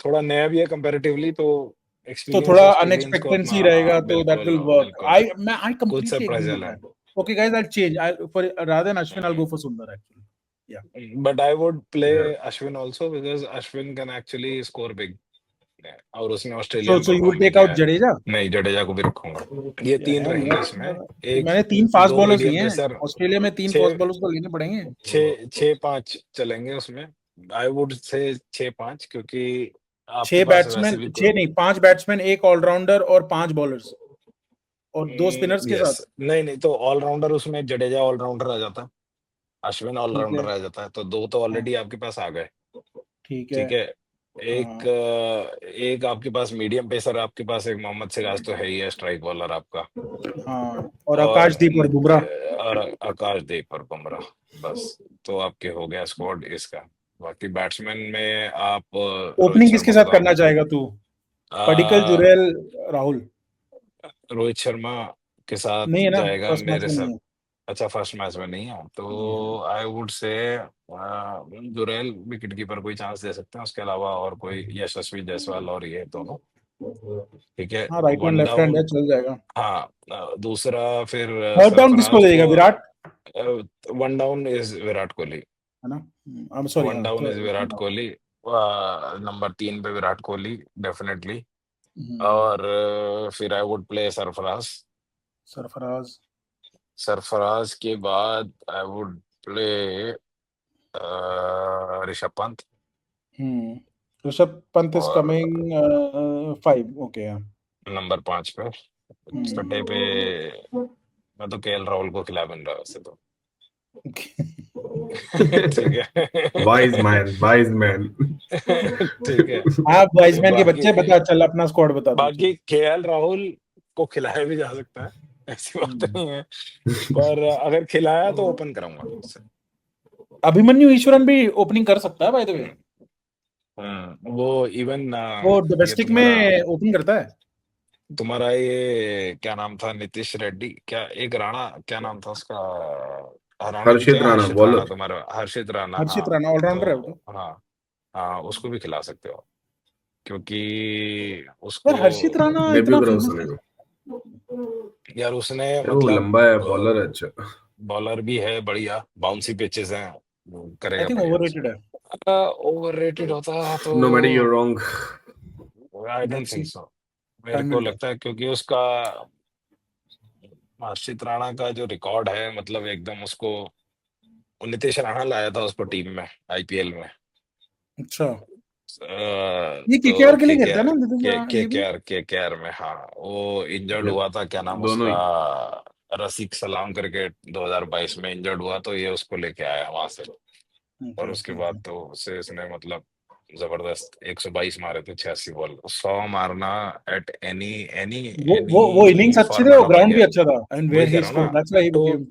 थोड़ा नया भी है कंपैरेटिवली, तो
तो
एक्सपीरियंस
थोड़ा
ऑस्ट्रेलियंस को अपना,
अनएक्सपेक्टेंसी रहेगा,
हाँ
तो दैट
बिल्कुल
विल वर्क.
बिल्कुल
I
कुछ
completely agree
सरप्राइज
with
वाला
that. Okay guys, I'll change. For rather than Ashwin, I'll go for Sundar actually. Yeah.
है, but I would play
Yeah.
Ashwin also because Ashwin can actually score big, और उसने
So
Australian
you would
perform भी
take
किया
out
है.
Jadeja?
नहीं, जडेजा को भी रखूंगा. ये
Yeah,
तीन
यार,
रहेंगे इसमें, एक
मैंने 3 फास्ट
दो
बॉलर्स लिए
मीडियम
हैं.
पेसर,
ऑस्ट्रेलिया में 3
छह
फास्ट बॉलर्स तो लेने पड़ेंगे.
6-5 चलेंगे उसमें. आई वुड से 6-5, क्योंकि
6
आपके पास वैसे
बैट्समैन,
भी
6 नहीं 5 बैट्समैन, 1 ऑलराउंडर और 5 बॉलर्स और 2 स्पिनर्स के
यस,
साथ.
नहीं तो ऑलराउंडर उसमें जडेजा ऑलराउंडर आ जाता है, अश्विन
ठीक
ऑलराउंडर
है.
आ जाता है, तो 2 तो ऑलरेडी आपके पास आ गए.
ठीक है.
ठीक है. एक आपके पास मीडियम पेसर, आपके पास एक मोहम्मद सिराज तो है ही है, स्ट्राइक बॉलर आपका,
हाँ, और
और
आकाशदीप और बुमराह.
आकाशदीप और बुमराह. बस तो आपके हो गया स्क्वाड इसका. बाकी बैट्समैन में आप रोहित
ओपनिंग किसके
शर्मा
साथ करना चाहेगा तू? पडिक्कल,
आ,
जुरेल, राहुल?
रोहित शर्मा के साथ
नहीं है ना,
जाएगा
फर्स्ट मैच
मेरे
में
साथ.
नहीं है.
अच्छा, फर्स्ट मैच में नहीं है, तो आई वुड से जुरेल विकेट कीपर कोई चांस दे सकते हैं, उसके अलावा और कोई यशस्वी जायसवाल और ये दोनों. ठीक है.
हाँ, right hand
one
left hand
down,
है, चल जाएगा.
हाँ. दूसरा फिर
थर्ड डाउन किसको
सरफराज
देगा?
को.
Virat,
one down is Virat Kohli.
है ना? I am sorry.
One down is Virat Kohli. Number 3 पे विराट कोहली डेफिनेटली. और फिर I would play Sarfaraz. Sarfaraz के बाद I would play Rishabh Pant.
Rishabh Pant is
और
कमिंग 5. ओके.
नंबर 5 पे छठे पे मैं तो केएल राहुल को खिला बन रहा वैसे तो. ठीक है.
Wise man.
ठीक है.
आप वाइजमैन के बच्चे,
बाकी
बता, चल अपना स्क्वाड बता दो.
बाकी केएल राहुल को खिलाया भी जा सकता है, ऐसी बात नहीं है, पर अगर खिलाया तो ओपन कराऊंगा उससे.
अभिमन्यु ईश्वरन भी ओपनिंग कर सकता है बाय द वे.
वो इवन
वो डोमेस्टिक में ओपन करता है.
तुम्हारा ये क्या नाम था, नीतीश रेड्डी, क्या एक राणा, क्या नाम था उसका,
हर्षित राणा बॉलर.
तुम्हारा हर्षित राणा.
हर्षित राणा ऑलराउंडर है वो तो.
हाँ, उसको भी खिला सकते हो, क्योंकि
यार
उसको
हर्षित राणा इतना फेमस है.
यार उसने
वो
मतलब
लंबा है, बॉलर अच्छा,
बॉलर भी है बढ़िया, बाउंसी पिचेस हैं, करेगा.
आई थिंक ओवररेटेड है.
ओवररेटेड होता तो
No matter, you're wrong.
I don't think so. मेरे को लगता है क्योंकि उसका हर्षित राणा का जो रिकॉर्ड है, मतलब एकदम उसको नीतीश राणा लाया था उसको टीम में आईपीएल में.
अच्छा,
ये
केकेआर के लिए खेलता है ना?
केकेआर में. हाँ, वो इंजर्ड हुआ था, क्या नाम
दोनों
उसका, रसिक सलाम करके 2022 में इंजर्ड हुआ, तो ये उसको लेके आया वहां से. और उसके बाद तो उससे इसने मतलब जबरदस्त 122 मारे थे, 86 बॉल, 100 मारना एट एनी
वो इनिंग्स अच्छे थे, और ग्राउंड भी अच्छा था. And where he scored, that's why he became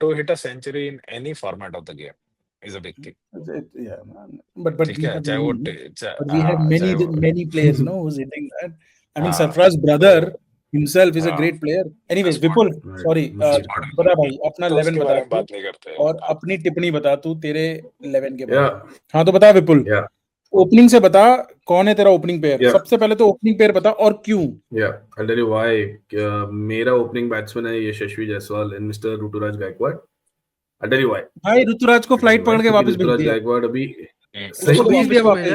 to hit a century in any format of the game is a big thing.
Yeah, but
ठीक
we
है,
have
चाहे वो
many players, no, who's hitting that. I mean, Sarfaraz brother himself is a great player. Anyways, Vipul, sorry, बता भाई अपना 11 बता तू,
बात नहीं करते
और अपनी टिप्पणी बता तू तेरे 11 के बारे
Yeah.
में. हाँ तो बता विपुल, ओपनिंग से बता, कौन है तेरा ओपनिंग पेयर? सबसे पहले तो ओपनिंग पेयर बता और क्यों.
I'll tell you why. मेरा ओपनिंग बैट्समैन है Yashasvi Jaiswal and mister Ruturaj Gaikwad. I'll tell you why.
भाई ऋतुराज को फ्लाइट पकड़ के वापस भेज
ऋतुराज
दिया.
गायकवाड़ अभी
उसको भेज दिया वापस.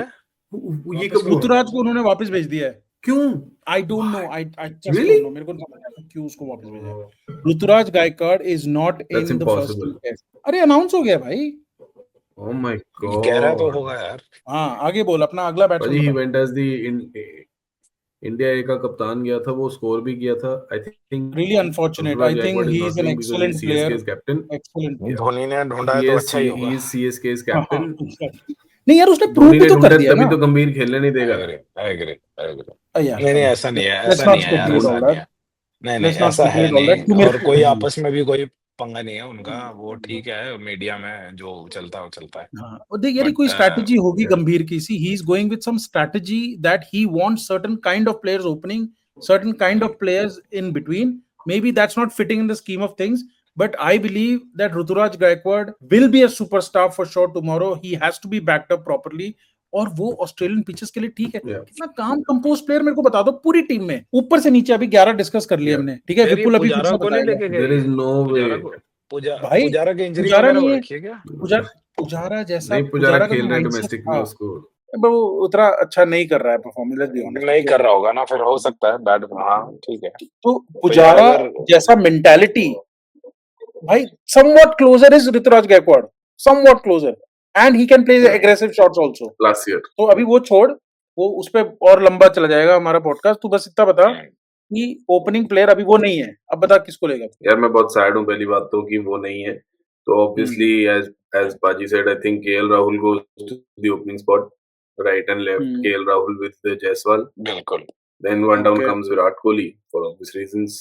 ये कब
ऋतुराज को उन्होंने वापस भेज दिया है.
क्यों?
I don't know. I just don't know. मेरे को नहीं समझ आया क्यों उसको वापस भेजा है. Ruturaj Gaikwad is not in the first test. अरे अनाउंस हो गया भाई.
Oh my God.
कह रहा तो होगा यार.
हाँ, आगे बोल अपना अगला batsman.
he went as the India A का कप्तान गया था, वो स्कोर भी किया था. I think
really unfortunate. I think he is an excellent player. Excellent player.
Dhoni ने ढूंढा है तो अच्छा ही होगा.
He is CSK's captain.
नहीं यार, उसने प्रूव भी तो कर दिया ना.
तभी तो गंभीर खेलने नहीं देगा.
I agree.
नहीं
ऐसा नहीं है, ऐसा नहीं है. और कोई आपस में भी कोई पंगा नहीं है उनका, वो ठीक है, मीडिया में जो चलता है वो चलता है.
हाँ, देख यार, कोई स्ट्रैटेजी होगी गंभीर की. See he is going with some strategy that he wants certain kind of players opening, certain kind of players in between. Maybe that's not fitting in the scheme of things, But I believe that Ruturaj Gaikwad will be a superstar for sure tomorrow. He has to be backed up properly. और वो Australian pitches के लिए ठीक है। कितना काम compose player मेरे को बता दो पूरी टीम में, ऊपर से नीचे। अभी 11 डिस्कस कर लिए हमने, ठीक है। विपुल अभी
पुजारा को नहीं लेके गए?
There is no way.
भाई
पुजारा की इंजरी
पुजारा
वगैरह
नहीं
हो
है।
रखी है क्या?
पुजारा जैसा,
नहीं, पुजारा
का
खेल
जो
रहा है
mindset
डोमेस्टिक
था,
में उसको
वो उतना अच्छा नहीं कर रहा है परफॉर्मेंस, लेट्स बी ऑनेस्ट।
नहीं कर रहा होगा ना, फिर हो सकता है बैड। हाँ ठीक है।
तो पुजारा जैसा मेंटालिटी, भाई somewhat closer is Ruturaj Gaikwad, somewhat closer, and he can play aggressive shots also
last year.
तो अभी वो छोड़, वो उस पे और लंबा चला जाएगा हमारा पॉडकास्ट। तू बस इतना बता कि ओपनिंग प्लेयर अभी वो नहीं है, अब बता किसको लेगा?
यार मैं बहुत सैड हूँ पहली बात तो कि वो नहीं है, तो obviously as Baji said, I think KL Rahul goes to the opening spot, right and left. KL Rahul with the Jaiswal.
बिल्कुल।
Then one down comes Virat Kohli for obvious reasons.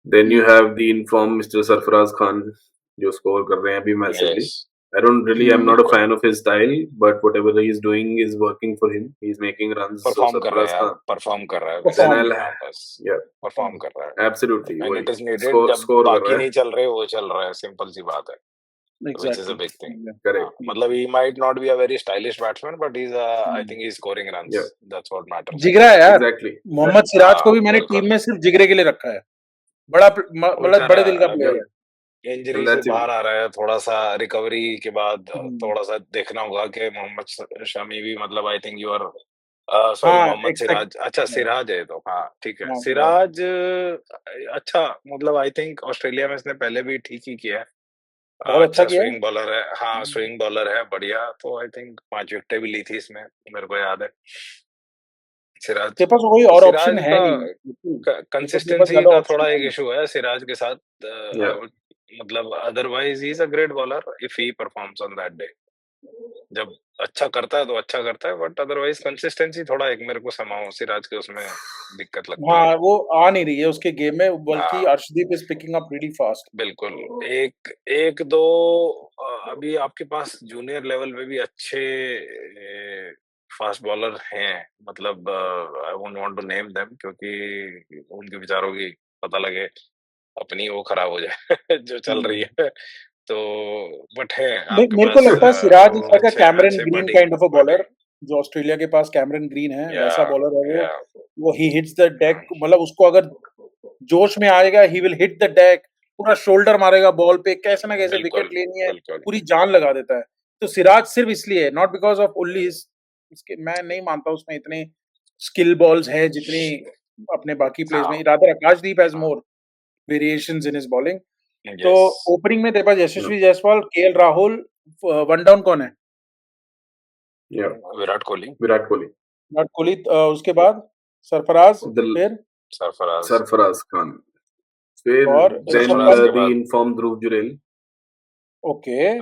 Then you have the informed Mr. Sarfaraz Khan जो score कर रहे हैं अभी massively. I don't really, I'm not a fan of his style, but whatever he is doing is working for him. He's making runs.
Perform कर रहा है, perform कर रहा है।
Then I'll, yeah,
परफॉर्म कर रहा है।
absolutely.
And it is needed।
Score
जब
कर
बाकी
रहा है।
नहीं चल रहे, वो चल रहा है, सिंपल सी बात है। Which is a big thing.
Correct.
मतलब he might not be a very stylish batsman, but he's I think he's scoring runs.
Yeah.
That's what matters.
जिगरा है यार।
Exactly.
मोहम्मद सिराज को भी मैंने टीम में सिर्फ जिगरे के लिए रखा है। बड़े दिल का प्लेयर है।
इंजरी से बाहर आ रहा है, थोड़ा सा रिकवरी के बाद थोड़ा सा देखना होगा कि मोहम्मद शमी भी, मतलब I think you are sorry Mohammed Siraj, अच्छा सिराज है तो हाँ ठीक है। सिराज अच्छा, मतलब आई थिंक ऑस्ट्रेलिया में इसने पहले भी ठीक ही किया है। अच्छा स्विंग बॉलर है, हाँ स्विंग बॉलर है बढ़िया। तो आई थिंक 5 विकेटें भी ली थी इसमें, मेरे को याद है। सिराज के पास कोई और ऑप्शन है नहीं, कंसिस्टेंसी का थोड़ा एक इशू है सिराज के साथ। मतलब otherwise he is a great bowler if he performs on that day. जब अच्छा करता है तो अच्छा करता है, बट अदरवाइज कंसिस्टेंसी थोड़ा एक मेरे को समाओ सिराज के उसमें दिक्कत लगती है। हाँ, वो आ नहीं रही है उसके गेम में, बल्कि Arshdeep is picking up really fast. बिल्कुल, एक दो अभी आपके पास जूनियर लेवल पे भी अच्छे फास्ट बॉलर हैं, मतलब I won't want to name them क्योंकि उनके विचारों की पता लगे अपनी वो खराब हो जाए जो चल रही है। तो बट है मेरे को लगता है Siraj is like a Cameron green kind of a bowler, जो ऑस्ट्रेलिया के पास कैमरन ग्रीन है वैसा बॉलर है वो ही हिट्स द डेक, मतलब उसको अगर जोश में आएगा he will hit the deck, पूरा शोल्डर मारेगा बॉल पे, कैसे ना कैसे विकेट लेनी है, पूरी जान लगा देता है। तो सिराज सिर्फ इसलिए, नॉट बिकॉज ऑफ ओनली इसके, मैं नहीं मानता उसमें इतने स्किल बॉल्स है जितनी अपने बाकी प्लेयर्स में। Rather Akashdeep has more variations in his bowling. तो ओपनिंग में तेरे पास Yashasvi Jaiswal, K L Rahul, one down कौन है? विराट कोहली, उसके बाद सरफराज, फिर
सरफराज खान, फिर
और
the in form Dhruv Jurel.
Okay,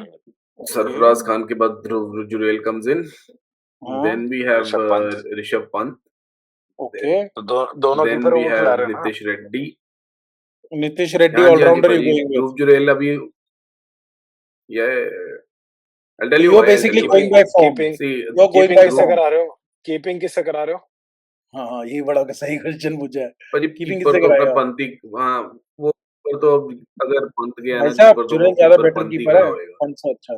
Sarfaraz Khan के बाद Dhruv Jurel comes in, then we have Rishabh Pant.
Okay,
तो दोनों कीपर वो खिला रहे हैं।
नीतीश रेड्डी ऑलराउंडर ही गोइंग विद ध्रुव जुरेल अभी। I'll tell you
you're basically going by form. You're going by
किससे करा रहे हो? कीपिंग किससे करा रहे हो?
हाँ, ये बड़ा सही क्वेश्चन पूछा है।
कीपिंग किससे कराएगा? पंती, हाँ वो तो अगर पंत गया ना कीपर तो
ज्यादा बेटर कीपर है पंत से अच्छा।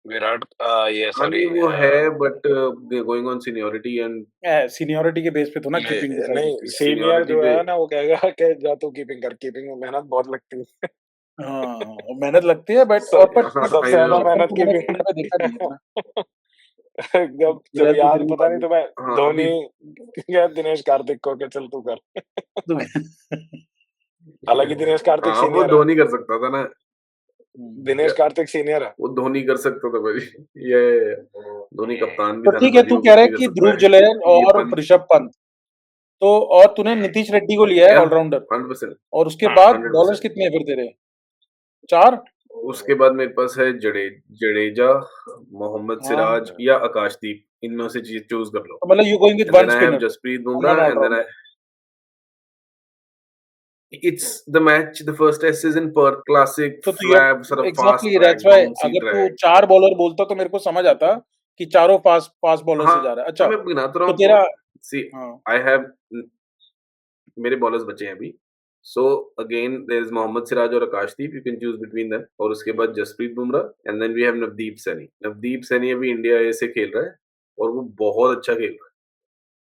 विराट ये सॉरी
वो है, but going on seniority and
seniority के बेस पे तो ना कीपिंग
नहीं, सीनियर जो है ना वो कहेगा कि जा तू कीपिंग कर, कीपिंग में मेहनत बहुत लगती है।
हाँ मेहनत लगती है, बट और पर
सबसे ज्यादा मेहनत कीपिंग पे देखा नहीं है। जब याद पता नहीं तो मैं धोनी या दिनेश कार्तिक को के चल तू कर। हालांकि दिनेश कार्तिक सीनियर
वो धोनी कर सकता था ना,
दिनेश कार्तिक सीनियर है,
वो धोनी कर सकता था भाई, ये धोनी कप्तान भी था।
ठीक है, तू कह रहा है कि ध्रुव जुरेल और ऋषभ पंत, तो और तूने नीतीश रेड्डी को लिया है ऑलराउंडर
100%,
और उसके बाद बॉलर्स कितने हैं फिर तेरे? 4।
उसके बाद मेरे पास है जडेजा, मोहम्मद सिराज या आकाशदीप, इनमें से चूज कर लो।
मतलब you going with one spinner,
Jasprit Bumrah, and then it's the match, the first test is in Perth, classic flab sort of
exactly, that's why अगर तू 4 बॉलर बोलता तो मेरे को समझ आता कि चारों फास्ट बॉलर से जा रहा है। अच्छा
मैं गिनाता रहा हूं
तो तेरा
see I have मेरे बॉलर्स बचे हैं अभी So again there is Mohammad Siraj और आकाशदीप, you can choose between them. और उसके बाद Jasprit Bumrah and then we have Navdeep Saini. Navdeep Saini अभी इंडिया ए से खेल रहा है और वो बहुत अच्छा खेल रहा है,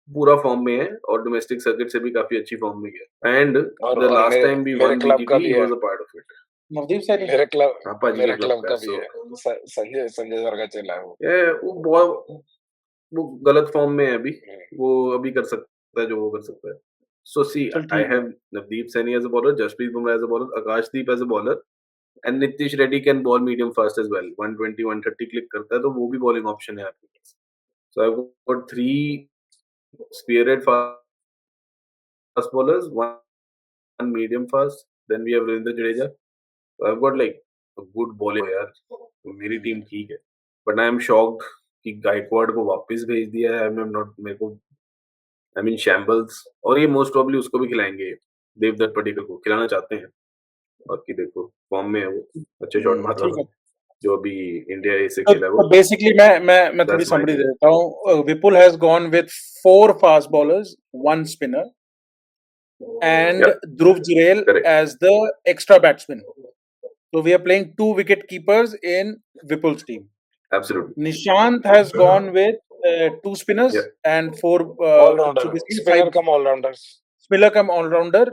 पूरा फॉर्म में है और डोमेस्टिक सर्किट से भी काफी अच्छी फॉर्म में गया. And the last time we won BGT he was a part of it.
Navdeep Saini
मेरे क्लब
पापा जी
मेरे
के
क्लब
क्लब
का
का.
भी है संजय संजय सर का चेला है वो
वो बहुत वो गलत फॉर्म में है अभी, वो अभी कर सकता है जो वो कर सकता है. So see, I have Navdeep Saini as a bowler, Jasprit Bumrah as a bowler, Akashdeep as a bowler, and Nitish Reddy can ball medium fast as well. 120, 130 click करता है तो वो भी bowling option है आपके पास. So I've got 3 spirited fast bowlers, one medium fast, then we have Ravindra Jadeja. So I've got like a good bowling यार. तो मेरी टीम ठीक है. But I am shocked कि गायकवाड को वापस भेज दिया है. I'm not मेरे को I mean shambles. और ये मोस्ट प्रोबेबली उसको भी खिलाएंगे, देवदत्त पडिक्कल को खिलाना चाहते हैं. बाकी देखो फॉर्म में है वो, अच्छे शॉट मार रहा है जो अभी इंडिया ए से खेला है वो.
तो बेसिकली मैं थोड़ी समरी दे देता हूँ. Vipul has gone with 4 fast bowlers, 1 spinner and Dhruv Jurel as the extra batsman. So we are playing 2 wicket keepers in Vipul's team.
Absolutely.
Nishant has gone with 2 spinners and 4
all-rounder. Spinner come all-rounders.
Spinner come all-rounder.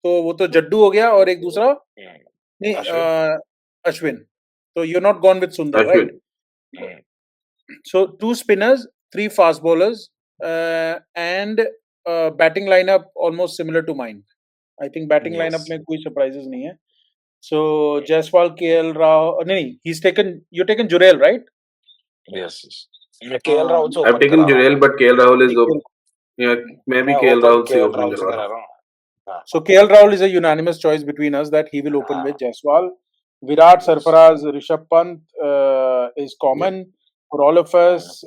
तो वो तो जड्डू हो गया और एक दूसरा नहीं Ashwin. So you're not gone with Sundar, right? So 2 spinners, 3 fast bowlers, and batting lineup almost similar to mine. I think batting lineup में कोई surprises नहीं है. So Jaiswal, KL Rahul, नहीं, you're taken Jurel, right?
Yes. KL Rahul also.
I've taken Jurel, but KL Rahul is मैं भी KL Rahul से open करवा रहा हूँ.
So KL Rahul is a unanimous choice between us that he will open with Jaiswal. Virat, Sarfaraz, Rishabh Pant is common for all of us.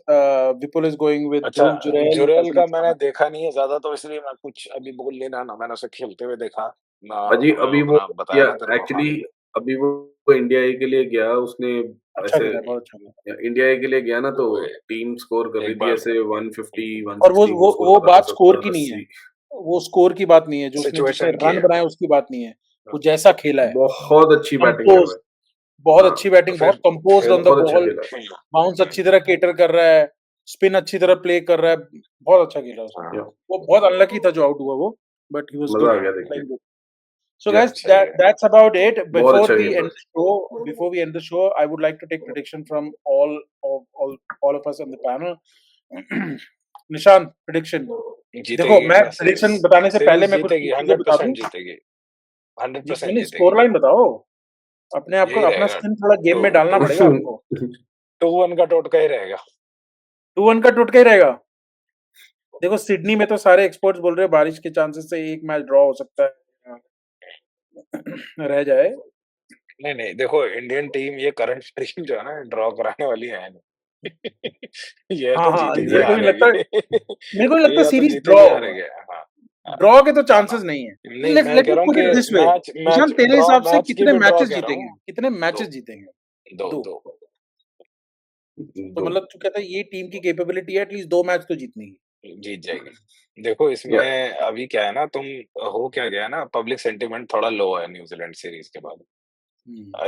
Vipul is going with Dhruv Jurel.
Jurel का मैंने देखा नहीं है ज्यादा, तो इसलिए मैं कुछ अभी बोल नहीं रहा ना. मैंने उसे खेलते हुए देखा
अजी. अभी वो एक्चुअली अभी वो इंडिया ए के लिए गया, उसने ऐसे इंडिया ए के लिए गया ना, तो टीम स्कोर कर रही थी ऐसे 150 160.
और वो बात स्कोर की नहीं है, वो स्कोर की बात नहीं है, जो उसने रन बनाए उसकी बात नहीं है, वो जैसा खेला है.
बहुत अच्छी बैटिंग है,
बहुत अच्छी बैटिंग, बहुत composed on the ball, bounce अच्छी तरह केटर कर रहा है, स्पिन अच्छी तरह प्ले कर रहा है, बहुत अच्छा खेला उसने. वो बहुत अनलकी था जो आउट हुआ वो, but he was good. So guys, that's about it. Before we end the show, I would like to take prediction from all of us on the panel. निशान, prediction. देखो, मैं prediction बताने से पहले मैं कुछ
100% जीतेगी. 100% जीतेगी.
स्कोर लाइन बताओ. अपने आप को अपना स्किन थोड़ा गेम में डालना पड़ेगा आपको.
2-1 का टोटका ही रहेगा.
2-1 का टोटका ही रहेगा. देखो सिडनी में तो सारे एक्सपर्ट्स बोल रहे हैं बारिश के चांसेस से एक मैच ड्रॉ हो सकता है, रह जाए.
नहीं देखो, इंडियन टीम ये करंट टीम जो है ना, ड्रॉ कराने वाली है ये तो जीतेगी.
मेरे को लगता है सीरीज ड्रॉ के तो चांसेस नहीं है. Let me put it this way, निशान तेरे हिसाब से कितने मैचेस जीतेंगे? कितने मैचेस जीतेंगे?
2.
तो मतलब तू कहता है ये टीम की कैपेबिलिटी है एटलीस्ट 2 मैच तो जीतने की.
जीत जाएगी. देखो इसमें अभी क्या है ना, तुम हो क्या गया ना, पब्लिक सेंटिमेंट थोड़ा लो है न्यूजीलैंड सीरीज के बाद.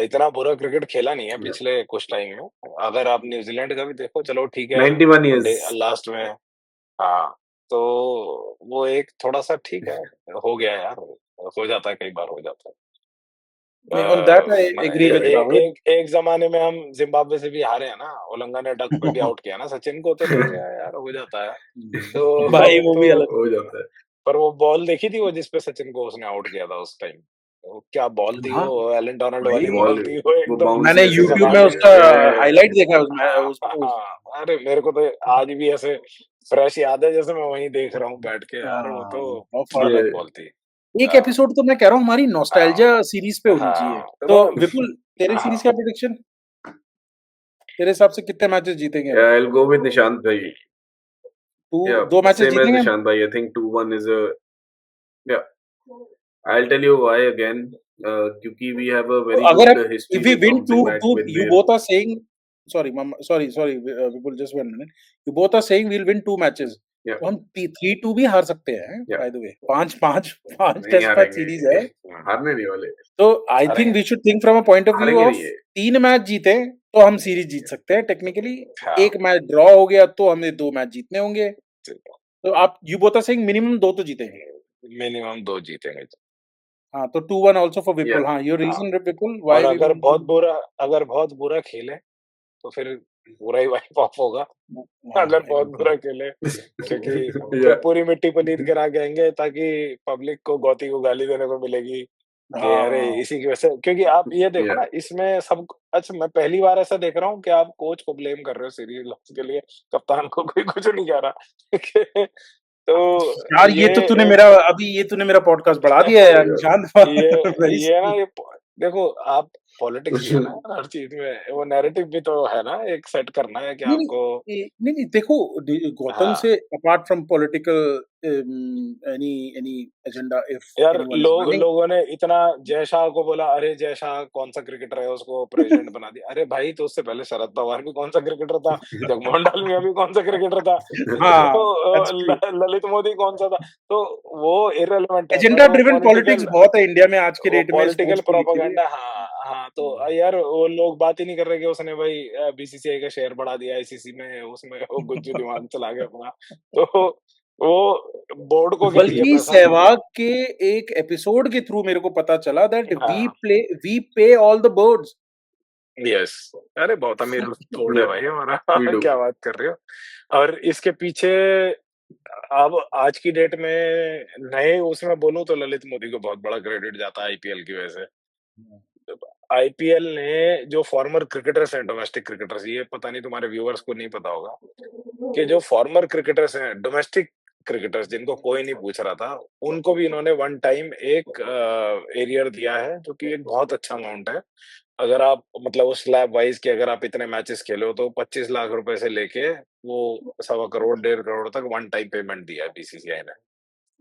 इतना बुरा क्रिकेट खेला नहीं है पिछले कुछ टाइम में. अगर आप न्यूजीलैंड का भी देखो, चलो ठीक है
91 इयर्स
लास्ट में, हाँ, तो वो एक थोड़ा सा ठीक है, हो गया यार, हो जाता है, कई बार हो जाता है.
On that I agree with you.
एक जमाने में हम जिम्बाब्वे से भी हारे हैं ना, ओलंगा ने डक पे भी आउट किया ना सचिन को, तो यार हो जाता है. तो
भाई वो भी अलग
हो जाता है.
पर वो बॉल देखी थी वो जिसपे सचिन को उसने आउट किया था उस टाइम, वो क्या बॉल थी, वो एलन डोनाल्ड वाली बॉल थी वो एकदम.
मैंने YouTube में उसका हाईलाइट देखा उसमें.
अरे मेरे को तो आज भी ऐसे फ्रेश याद है जैसे मैं वहीं देख रहा हूँ बैठ के यार, वो तो बॉल थी.
एक एपिसोड तो मैं कह रहा हूँ हमारी नॉस्टैल्जिया सीरीज पे होनी चाहिए. तो विपुल, तेरे सीरीज का प्रेडिक्शन, तेरे हिसाब से कितने मैचेस जीतेंगे?
I will go with Nishant भाई.
2 मैचेस जीतेंगे
निशांत भाई. I think 2-1 is a I will tell you why again, क्योंकि we have a very good history.
If we win 2, you both are saying, sorry Vipul, just 1 minute. You both are saying we'll win 2 matches.
Yeah.
तो हम 3-2 भी हार सकते हैं
Yeah.
By the way. 5-5 5
नहीं
test match
हारेंगे,
series है।
हारने नहीं वाले,
तो आई थिंक
हारेंगे
we should think from a point of view
हारेंगे
ऑफ
नहीं ये।
3 मैच जीते तो हम सीरीज जीत सकते हैं टेक्निकली।
हाँ
1 मैच ड्रॉ हो गया तो हमें 2 मैच जीतने होंगे। तो आप you both are saying minimum 2 तो जीतेंगे।
मिनिमम 2 जीतेंगे।
हाँ, तो 2-1 आल्सो फॉर
Yeah.
विपुल। हाँ, योर
हाँ
रीजन विपुल
और
व्हाई वी
अगर
विल
बहुत बुरा खेले तो फिर पूरा ही वाइप ऑफ होगा।
हाँ
अगर
भाई
बहुत
बिल्कुल।
बुरा खेले क्योंकि फिर
Yeah.
पूरी मिट्टी पलीत करा के आएंगे ताकि पब्लिक को गौती को गाली देने को मिलेगी कि अरे
हाँ,
इसी की वजह से, क्योंकि आप ये देखो
Yeah.
ना इसमें सब। अच्छा मैं पहली बार ऐसा देख रहा हूँ कि आप कोच को ब्लेम कर रहे हो सीरीज लॉस के लिए, कप्तान को कोई कुछ नहीं कह रहा। तो
यार ये तो तूने मेरा अभी ये तूने मेरा पॉडकास्ट बढ़ा दिया है यार निशांत। Very
ये ना
sorry।
देखो आप पॉलिटिक्स भी है ना हर चीज में, वो नैरेटिव भी तो है ना, एक सेट करना है कि
नहीं,
आपको।
नहीं देखो गौतम
हाँ
से apart from political any agenda if
यार
एनीवन इज रनिंग।
लोगों ने इतना जय शाह को बोला, अरे जय शाह कौन सा क्रिकेटर है उसको प्रेसिडेंट बना दिया। अरे भाई तो उससे पहले शरद पवार भी कौन सा क्रिकेटर था, जगमोहन डालमिया भी कौन सा क्रिकेटर था,
हाँ,
तो
दैट्स ट्रू।
ललित मोदी कौन सा था। तो वो इररिलेवेंट है,
एजेंडा
बट वो
ड्रिवन पॉलिटिक्स बहुत है इंडिया में आज के डेट में
पॉलिटिकल
स्पोर्ट्स को लेके।
प्रोपेगेंडा। हाँ हाँ तो यार वो लोग बात ही नहीं कर रहे कि उसने भाई बीसीसीआई का शेयर बढ़ा दिया आईसीसी में, उसमें वो गुज्जू दिमाग चला गया अपना। तो वो बोर्ड को क्या चाहिए
बल्कि
पैसा।
सहवाग के एक एपिसोड के थ्रू मेरे को पता चला दैट
हाँ
वी पे ऑल द बर्ड्स।
यस, अरे बहुत अमीर बोर्ड है
Yeah.
भाई हमारा।
We do.
क्या बात कर रहे हो। और इसके पीछे अब आज की डेट में नए उसमें बोलूं तो ललित मोदी को बहुत बड़ा क्रेडिट जाता है आईपीएल की वजह से। आईपीएल ने जो फॉर्मर क्रिकेटर्स हैं, डोमेस्टिक क्रिकेटर्स, ये पता नहीं तुम्हारे व्यूअर्स को नहीं पता होगा कि जो फॉर्मर क्रिकेटर्स हैं, डोमेस्टिक क्रिकेटर्स जिनको कोई नहीं पूछ रहा था, उनको भी इन्होंने वन टाइम एक एरियर दिया है जो कि एक बहुत अच्छा अमाउंट है। अगर आप मतलब उस स्लैब वाइज कि अगर आप इतने मैचेस खेले हो तो 25 लाख रुपए से लेके वो 1.25 करोड़ 1.5 करोड़ तक वन टाइम पेमेंट दिया है बीसीसीआई ने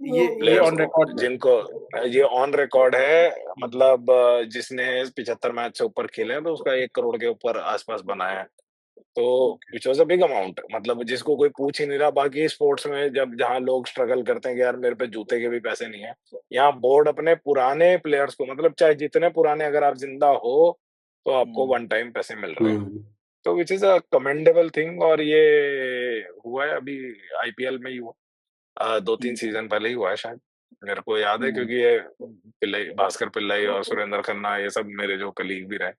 ये
प्लेयर्स
ऑन
को,
रिकॉर्ड है।
जिनको ये ऑन रिकॉर्ड है। मतलब जिसने 75 मैच से ऊपर खेले हैं तो उसका 1 करोड़ के ऊपर आसपास बना है। तो which was a big amount, मतलब जिसको कोई पूछ ही नहीं रहा। बाकी स्पोर्ट्स में जब जहाँ लोग स्ट्रगल करते हैं कि यार मेरे पे जूते के भी पैसे नहीं है, यहाँ बोर्ड अपने पुराने प्लेयर्स को, मतलब चाहे जितने पुराने अगर आप जिंदा हो तो आपको वन टाइम पैसे मिल रहे हैं। तो which is a commendable thing. और ये हुआ है अभी आईपीएल में ही हुआ, 2-3 सीजन पहले ही हुआ है शायद, मेरे को याद है, क्योंकि ये पिल्लई, भास्कर पिल्लई और सुरेंद्र खन्ना ये सब मेरे जो कलीग भी रहे,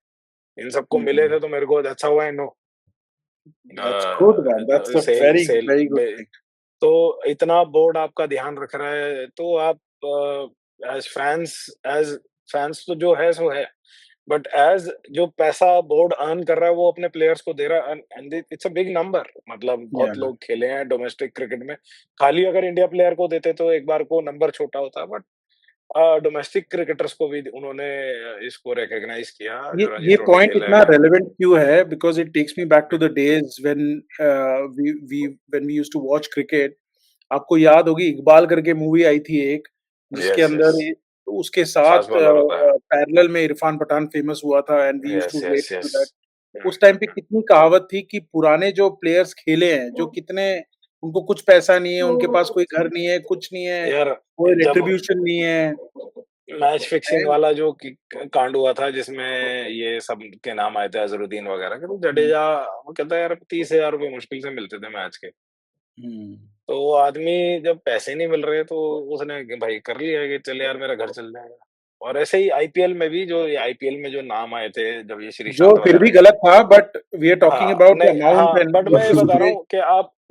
इन सबको मिले थे तो मेरे को अच्छा हुआ इन
that's good man, that's a
sale
very
sale
very good thing.
तो इतना बोर्ड आपका ध्यान रख रहा है तो आप एज फैंस तो जो है सो है, बट एज जो पैसा बोर्ड अर्न कर रहा है वो अपने प्लेयर्स को दे रहा है, and it's a big number. मतलब
या
बहुत लोग खेले हैं डोमेस्टिक क्रिकेट में, खाली अगर इंडिया प्लेयर को देते तो एक बार को नंबर छोटा होता, बट डोमेस्टिक क्रिकेटर्स को भी उन्होंने इसको रिकॉग्नाइज किया जो रणजी
ये
ट्रॉफी
पॉइंट
खेले
इतना
हैं।
रेलेवेंट क्यों है, because it takes me back to the days when we used to watch cricket. आपको याद होगी इकबाल करके मूवी आई थी एक, जिसके
यस यस,
अंदर उसके
फास्ट
साथ
बॉलर होता है।
पैरेलल में इरफान पठान फेमस हुआ था and we used
yes
to
yes
relate to
yes.
That. उस टाइम पे कितनी कहावत थी कि पुराने जो प्लेयर्स खेले हैं, जो कितने उनको कुछ पैसा नहीं है, उनके पास कोई घर नहीं है, कुछ नहीं है,
यार
कोई
जब
रेट्रिब्यूशन नहीं है।
मैच फिक्सिंग वाला जो कांड हुआ था जिसमें ये सब के नाम आए थे अजरुद्दीन वगैरह के, तो जडेजा वो कहता है यार 30,000 रुपए मुश्किल से मिलते थे मैच के।
हम्म।
तो वो आदमी जब पैसे नहीं मिल रहे तो उसने भाई कर लिया कि चल यार मेरा घर चल जाएगा। और ऐसे ही आईपीएल में भी जो ये आईपीएल में जो नाम आए थे जब ये
जो
श्रीशांत
फिर
वगैरह
भी
के।
गलत था, बट वी आर टॉकिंग
हाँ
अबाउट
नहीं,
अमाउंट
हाँ
एंड
बट मैं ये बता रहा हूँ कि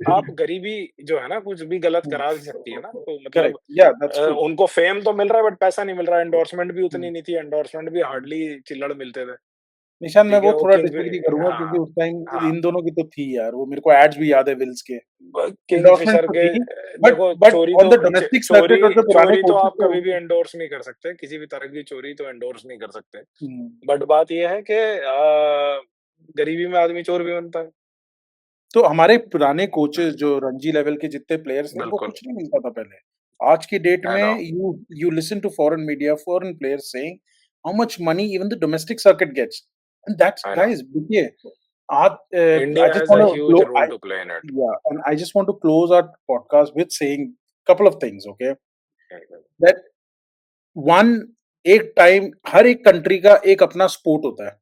आप गरीबी जो है ना कुछ भी गलत करा भी सकती है ना, तो मतलब
करेक्ट, या दैट्स ट्रू।
उनको फेम तो मिल रहा है बट पैसा नहीं मिल रहा है। एंडोर्समेंट भी उतनी नहीं थी, एंडोर्समेंट भी हार्डली चिल्लड़ मिलते थे।
निशान मैं
ठीक
वो
है वो
थोड़ा
किंग,
डिसएग्री करूंगा
हाँ
क्योंकि उस टाइम
हाँ
इन दोनों की तो थी यार, वो मेरे को एड्स भी याद है विल्स के।
किंगफिशर
एंडोर्समेंट तो
के।
थी, बट
देखो
बट
चोरी
ऑन
तो
द डोमेस्टिक सर्किट और जो पुराने
चोरी तो
कोचेस
आप
थे
कभी भी एंडोर्स नहीं कर सकते, किसी भी तरह की चोरी तो एंडोर्स नहीं कर सकते।
हम्म।
बट बात यह है कि गरीबी में आदमी चोर भी बनता है।
तो हमारे पुराने कोचेस जो रणजी लेवल के जितने प्लेयर्स थे, उनको
बिल्कुल,
कुछ नहीं मिलता था पहले। आज की डेट
आई नो।
में you listen to foreign media, foreign players saying how much money even the domestic circuit gets, and that's
I know.
Guys देखिए I
India
just
has
want
a
to
huge role to play in it.
yeah, and I just want to close our podcast with saying couple of things, okay? That one, एक time हर एक country का एक अपना sport होता है.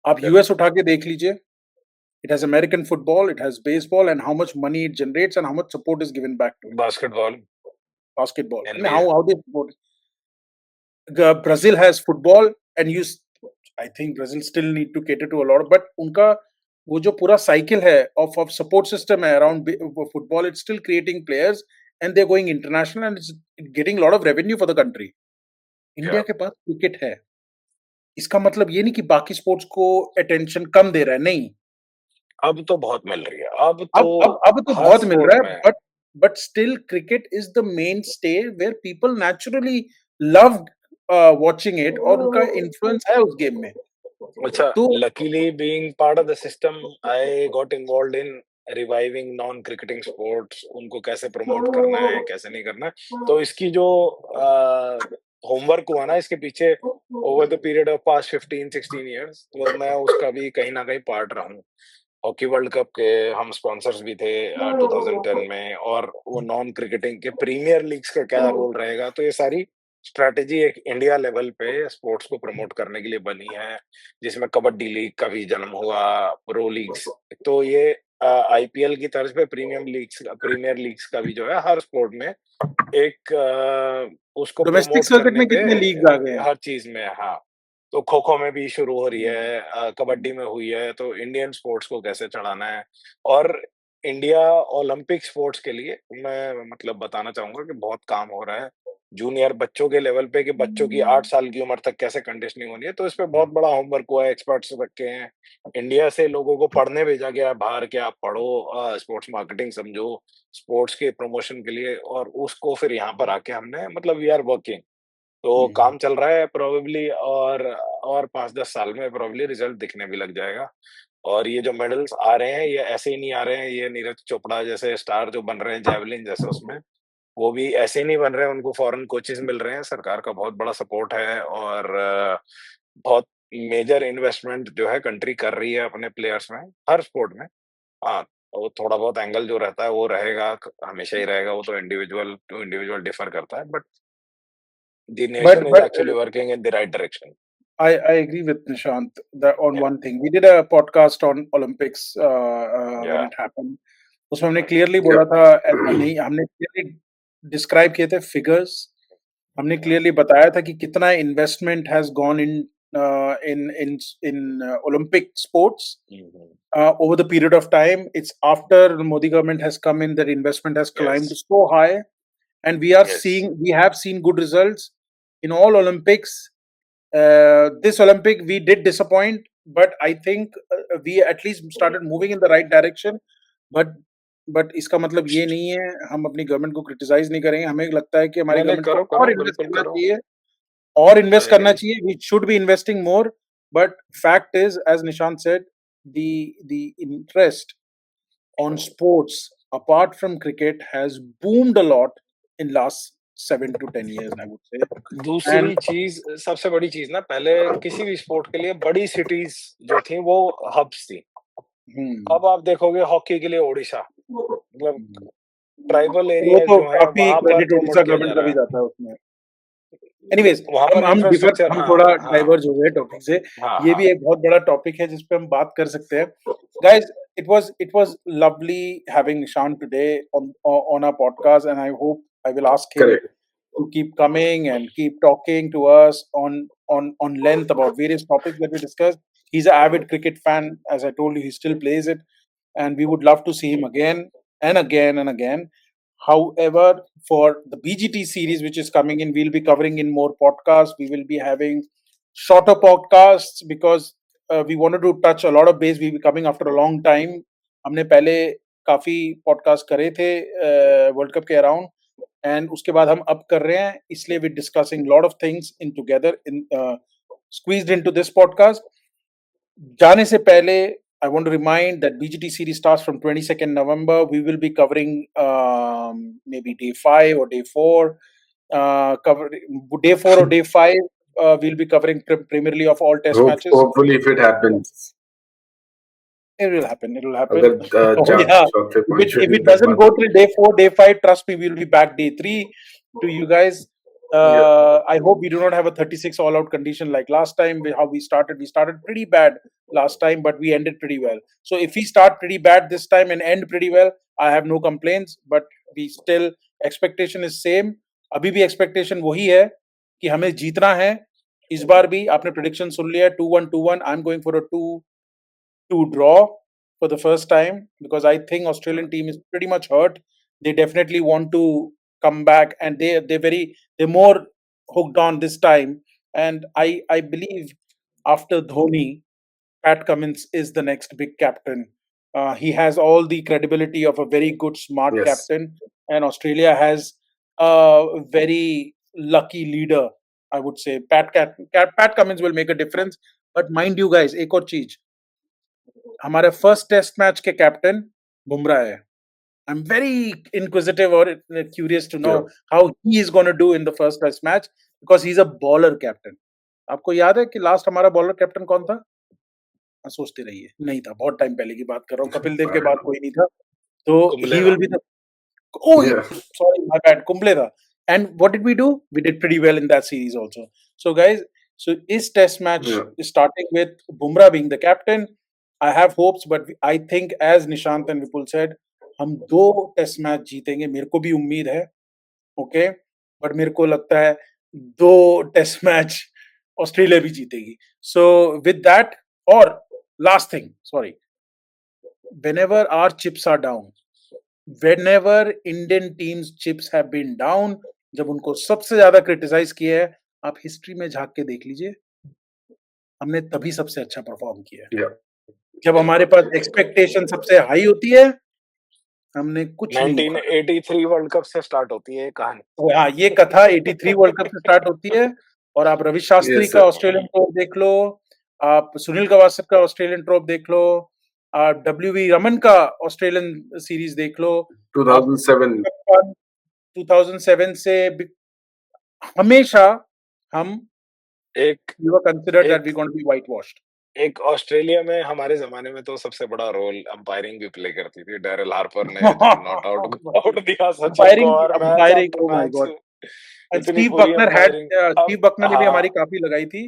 आप US उठा के देख लीजिए. It has American football, it has baseball, and how much money it generates and how much support is given back to it.
Basketball,
Basketball. And
NBA.
how they support it. Brazil has football, and I think Brazil still need to cater to a lot, but उनका वो जो पूरा cycle है of support system है around football, it's still creating players, and they're going international, and it's getting a lot of revenue for the country. India
Yeah.
के पास cricket है. इसका मतलब ये नहीं कि बाकी स्पोर्ट्स को अटेंशन कम दे रहा है, नहीं.
अब तो बहुत मिल रही है. अब तो
अब तो
हर
बहुत मिल
स्पोर्ट
रहा है,
में.
but still cricket is the mainstay where people naturally love watching it, और उनका influence है उस गेम में.
अच्छा,
तो
luckily being part of the system, I got involved in reviving non-cricketing sports. उनको कैसे प्रमोट करना है, कैसे नहीं करना है. तो इसकी जो होमवर्क हुआ ना इसके पीछे over the period of past 15-16 years, तो मैं उसका भी कहीं ना कहीं पार्ट रहा हूँ. हॉकी वर्ल्ड कप के हम स्पॉन्सर्स भी थे 2010 में, और वो नॉन क्रिकेटिंग के प्रीमियर लीग्स का क्या रोल रहेगा. तो ये सारी स्ट्रैटेजी एक इंडिया लेवल पे स्पोर्ट्स को प्रमोट करने के लिए बनी है, जिसमें कबड्डी लीग का भी जन्म हुआ, प्रो लीग्स. तो ये आईपीएल की तर्ज पे प्रीमियर लीग्स का भी जो है हर स्पोर्ट में एक उसको
डोमेस्टिक
प्रमोट
सर्किट
करने
में
पे
कितने लीग आ गए हैं.
हर चीज में. हाँ, तो खो-खो में भी शुरू हो रही है, कबड्डी में हुई है. तो इंडियन स्पोर्ट्स को कैसे चढ़ाना है, और इंडिया ओलंपिक स्पोर्ट्स के लिए मैं मतलब बताना चाहूंगा कि बहुत काम हो रहा है जूनियर बच्चों के लेवल पे, कि बच्चों की 8 साल की उम्र तक कैसे कंडीशनिंग होनी है. तो इस पे बहुत बड़ा होमवर्क हुआ है, एक्सपर्ट्स रखे हैं. इंडिया से लोगों को पढ़ने भेजा गया है बाहर के, आप पढ़ो, स्पोर्ट्स मार्केटिंग समझो स्पोर्ट्स के प्रमोशन के लिए, और उसको फिर यहाँ पर आके हमने मतलब वी आर वर्किंग. तो काम चल रहा है प्रोबेबली, और 5-10 साल में प्रोबेबली रिजल्ट दिखने भी लग जाएगा. और ये जो मेडल्स आ रहे हैं ये ऐसे ही नहीं आ रहे हैं. ये नीरज चोपड़ा जैसे स्टार जो बन रहे हैं जैवलिन जैसे, उसमें वो भी ऐसे ही नहीं बन रहे हैं. उनको फॉरेन कोचेस मिल रहे हैं, सरकार का बहुत बड़ा सपोर्ट है, और बहुत मेजर इन्वेस्टमेंट जो है कंट्री कर रही है अपने प्लेयर्स में, हर स्पोर्ट में. हाँ, वो थोड़ा बहुत एंगल जो रहता है वो रहेगा, हमेशा ही रहेगा. वो तो इंडिविजुअल टू इंडिविजुअल डिफर करता है, but the nation is actually working in the right direction.
I agree with Nishant on one thing. We did a podcast on Olympics when it happened. उसमें हमने clearly बोला था, नहीं हमने clearly describe किए थे figures. हमने clearly बताया था कि कितना investment has gone in Olympic sports over the period of time. It's after the Modi government has come in that investment has climbed so high, and we have seen good results in all Olympics. This Olympic we did disappoint, but I think we at least started moving in the right direction. But इसका मतलब ये नहीं है हम अपनी government को criticise नहीं करेंगे. हमें लगता है कि हमारी गवर्नमेंट को और इन्वेस्ट करना चाहिए, और इन्वेस्ट करना चाहिए. We should be investing more, but fact is, as Nishant said, the interest on sports apart from cricket has boomed a lot in last 7 to 10 years, I would say.
दूसरी चीज, सबसे बड़ी चीज ना, पहले किसी भी स्पोर्ट के लिए बड़ी सिटीज जो थी वो हब्स थी. अब आप देखोगे हॉकी के लिए ओडिशा, मतलब ट्राइबल एरिया जो है वहां पर प्रमोट किया जा रहा है उसमें.
एनीवेज, हम थोड़ा डाइवर्ज हो गए टॉपिक से. ये भी एक बहुत बड़ा टॉपिक है जिस पे हम बात कर सकते हैं. Guys, it was lovely having Nishant today on our podcast, and I hope I will ask him to keep coming and keep talking to us on length about various topics that we discussed. He's an avid cricket fan, as I told you. He still plays it, and we would love to see him again and again and again. However, for the BGT series which is coming in, we'll be covering in more podcasts. We will be having shorter podcasts because we wanted to touch a lot of base. We'll be coming after a long time. हमने पहले काफी podcast करे थे world cup के around, and उसके बाद हम अब कर रहे हैं, इसलिए we discussing lot of things in together in squeezed into this podcast. जाने से पहले I want to remind that BGT series starts from 22nd November. We will be covering maybe day 5 or day 4. Day 4 or day 5, we'll be covering primarily of all test matches.
Hopefully, if it happens.
It will happen. It will happen.
अगर
Oh,
चार
yeah.
चौथे
If
पांचवें
it
दिन तक
doesn't
बात
go
होती
till day 4, day 5, trust me, we'll be back day 3 to you guys. I hope we do not have a 36 all-out condition like last time. How we started pretty bad last time, but we ended pretty well. So if we start pretty bad this time and end pretty well, I have no complaints. But we still expectation is same. अभी भी expectation वही है कि हमें जीतना है. इस बार भी आपने prediction सुन लिया 2-1 2-1. I'm going for a 2-2 draw for the first time because I think Australian team is pretty much hurt. They definitely want to come back and they're more hooked on this time. And I believe after Dhoni, Pat Cummins is the next big captain. He has all the credibility of a very good, smart
Yes.
captain, and Australia has a very lucky leader. I would say Pat Cummins will make a difference. But mind you, guys, एक और चीज, हमारे first test match के captain Bumrah है. I'm very inquisitive or curious to know
Yeah.
how he is going to do in the first test match because he's a bowler captain. आपको याद है कि लास्ट हमारा बॉलर कैप्टन कौन था? सोचते रहिए. नहीं था, बहुत टाइम पहले की बात कर रहा हूँ. कपिल देव के बाद कोई नहीं था. तो
Kumble
he will be the
Yeah.
sorry, my bad. Kumble था. And what did we do? We did pretty well in that series also. So guys, so this test match
Yeah.
is starting with Bumrah being the captain. I have hopes, but I think as Nishant and Vipul said, हम 2 test match जीतेंगे. मेरे को भी उम्मीद है. Okay, but मेरे को लगता है 2 टेस्ट मैच ऑस्ट्रेलिया भी जीतेगी. सो विद दैट, और last thing, sorry, whenever our chips are down, whenever Indian teams chips have been down, जब उनको सबसे ज्यादा क्रिटिसाइज किया है, आप हिस्ट्री में झांक के देख लीजिए, हमने तभी सबसे अच्छा परफॉर्म किया है.
Yeah.
जब हमारे पास एक्सपेक्टेशन सबसे हाई होती है, हमने कुछ नहीं उखाड़ा.
1983 वर्ल्ड कप से स्टार्ट होती है ये कहानी.
हाँ, ये कथा 83 वर्ल्ड कप से स्टार्ट होती है. और आप रवि शास्त्री
Yes,
का
sir.
ऑस्ट्रेलियन ट्रॉफ देख लो, आप सुनील गावस्कर का ऑस्ट्रेलियन ट्रॉफ देख लो, आप डब्ल्यूवी रमन का ऑस्ट्रेलियन सीरीज देख लो.
2007.
2007 से हमेशा हम
एक
you were considered that
एक
we're going to be whitewashed.
एक ऑस्ट्रेलिया में हमारे जमाने में तो सबसे बड़ा रोल अंपायरिंग भी प्ले करती थी. डैरिल हार्पर ने नॉट आउट दिया सचिन को और match
Umpiring,
after
oh my
match
God. And
इतनी
Steve
बुरी
Buckner had
umpiring.
Steve Buckner ने भी
हाँ
हमारी काफी लगाई थी.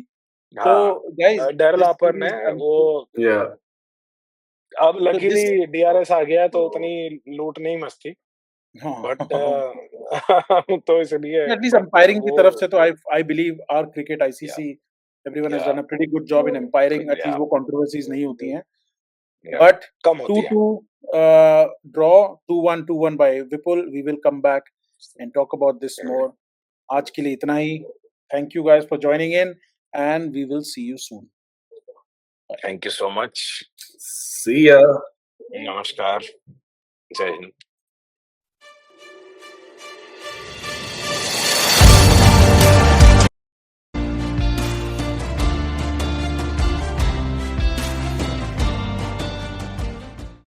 हाँ
तो guys,
डैरिल
this
हार्पर ने
series,
वो
Yeah.
अब
so this
लकीली डीआरएस आ गया तो उतनी लूट नहीं मचती. बट तो इसलिए
at least
बट
umpiring की तरफ
वो
से तो I believe our cricket ICC everyone has
या
done a pretty good job in umpiring. At
या
least वो controversies नहीं होती हैं.
या
But
कम होती है.
2-2 draw, 2-1 2-1 by Vipul. We will come back and talk about this more. आज के लिए इतना ही. Thank you guys for joining in and we will see you soon.
Thank you so much.
See ya.
नमस्कार. जय हिंद.